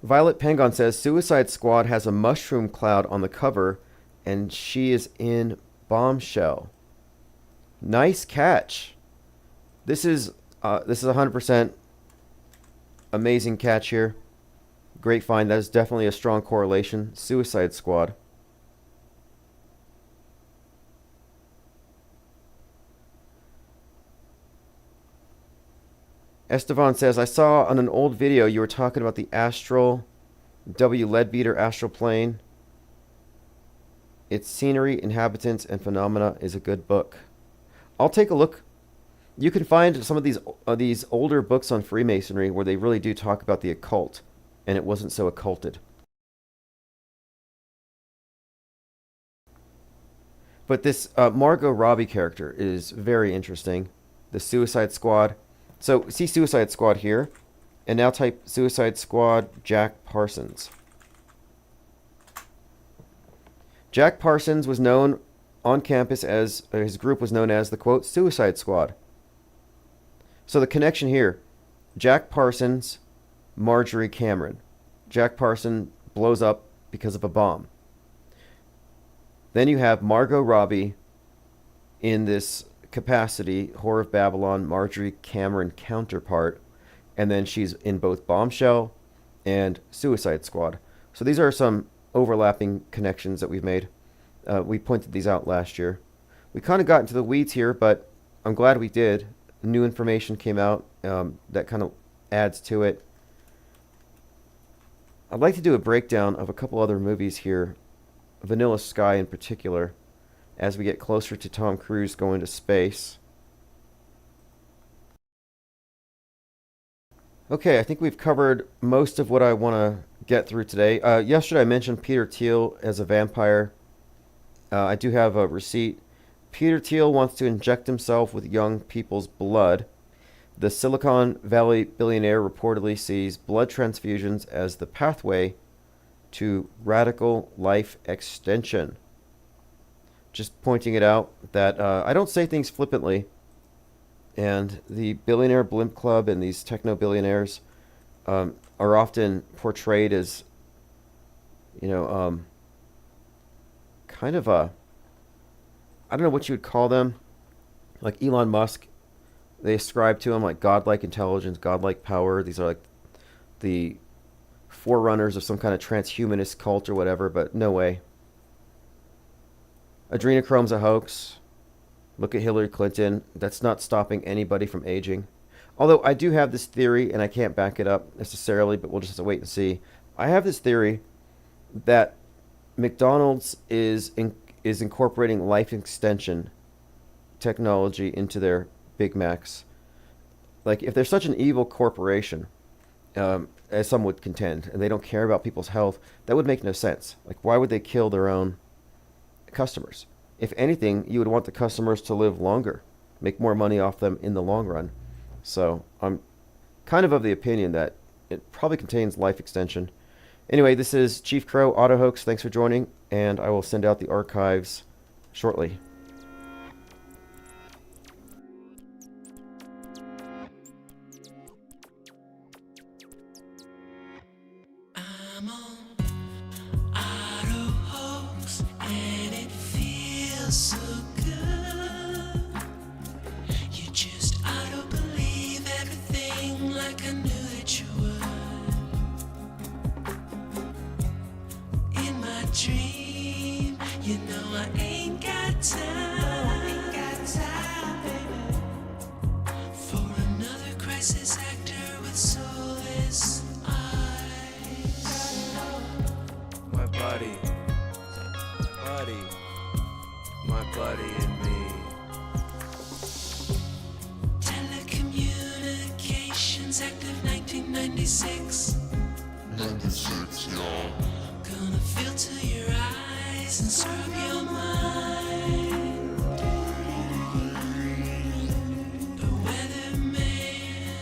Violet Pengon says, Suicide Squad has a mushroom cloud on the cover, and she is in Bombshell. Nice catch. This is 100% amazing catch here. Great find. That is definitely a strong correlation. Suicide Squad. Estevan says, I saw on an old video you were talking about the astral W. Leadbeater astral plane. Its scenery, inhabitants, and phenomena is a good book. I'll take a look. You can find some of these older books on Freemasonry where they really do talk about the occult, and it wasn't so occulted. But this Margot Robbie character is very interesting. The Suicide Squad. So see Suicide Squad here, and now type Suicide Squad Jack Parsons. Jack Parsons was known on campus as, his group was known as the, quote, Suicide Squad. So the connection here, Jack Parsons, Marjorie Cameron. Jack Parsons blows up because of a bomb. Then you have Margot Robbie in this capacity, Whore of Babylon, Marjorie Cameron counterpart, and then she's in both Bombshell and Suicide Squad. So these are some overlapping connections that we've made. We pointed these out last year. We kind of got into the weeds here, but I'm glad we did. New information came out that kind of adds to it. I'd like to do a breakdown of a couple other movies here, Vanilla Sky in particular, as we get closer to Tom Cruise going to space. Okay, I think we've covered most of what I want to get through today. Yesterday I mentioned Peter Thiel as a vampire. I do have a receipt. Peter Thiel wants to inject himself with young people's blood. The Silicon Valley billionaire reportedly sees blood transfusions as the pathway to radical life extension. Just pointing it out that I don't say things flippantly. And the billionaire blimp club and these techno billionaires are often portrayed as, you know, kind of a, I don't know what you would call them, like Elon Musk. They ascribe to him like godlike intelligence, godlike power. These are like the forerunners of some kind of transhumanist cult or whatever, but no way. Adrenochrome's a hoax. Look at Hillary Clinton. That's not stopping anybody from aging. Although I do have this theory, and I can't back it up necessarily, but we'll just have to wait and see. I have this theory that McDonald's is incorporating life extension technology into their Big Macs. Like, if they're such an evil corporation, as some would contend, and they don't care about people's health, that would make no sense. Like, why would they kill their own customers? If anything, you would want the customers to live longer, make more money off them in the long run. So I'm kind of the opinion that it probably contains life extension. Anyway, this is Chief Crow, Auto Hoax. Thanks for joining, and I will send out the archives shortly. I'm on Auto Hoax, and it feels so good. You just auto believe everything like I knew that you would. In my dream, you know I ain't got time, baby, for another crisis actor with soulless eyes. My buddy and me. Telecommunications Act of 1996. 96, y'all. Gonna filter your eyes and scrub your mind. The weatherman,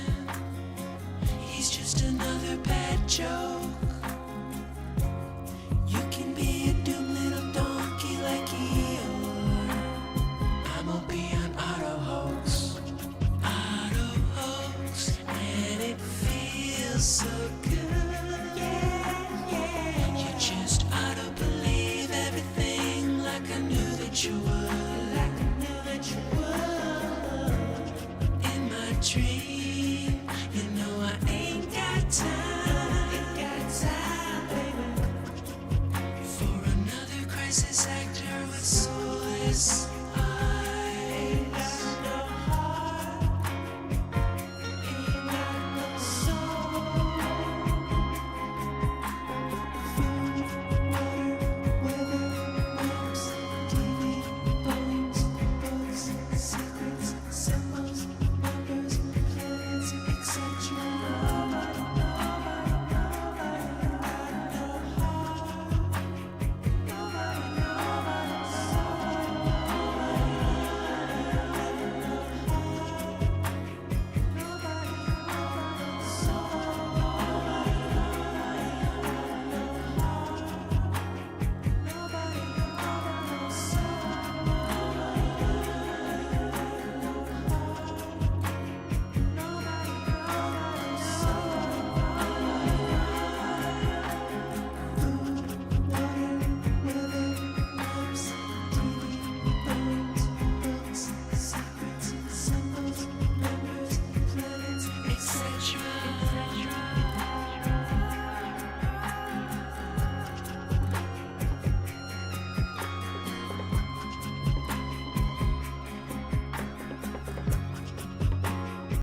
he's just another bad joke. You can be a doomed little donkey like Eeyore. I'm gonna be an auto hoax. Auto hoax, and it feels so good. Yeah, yeah. You just auto believe everything Who's this actor with soulless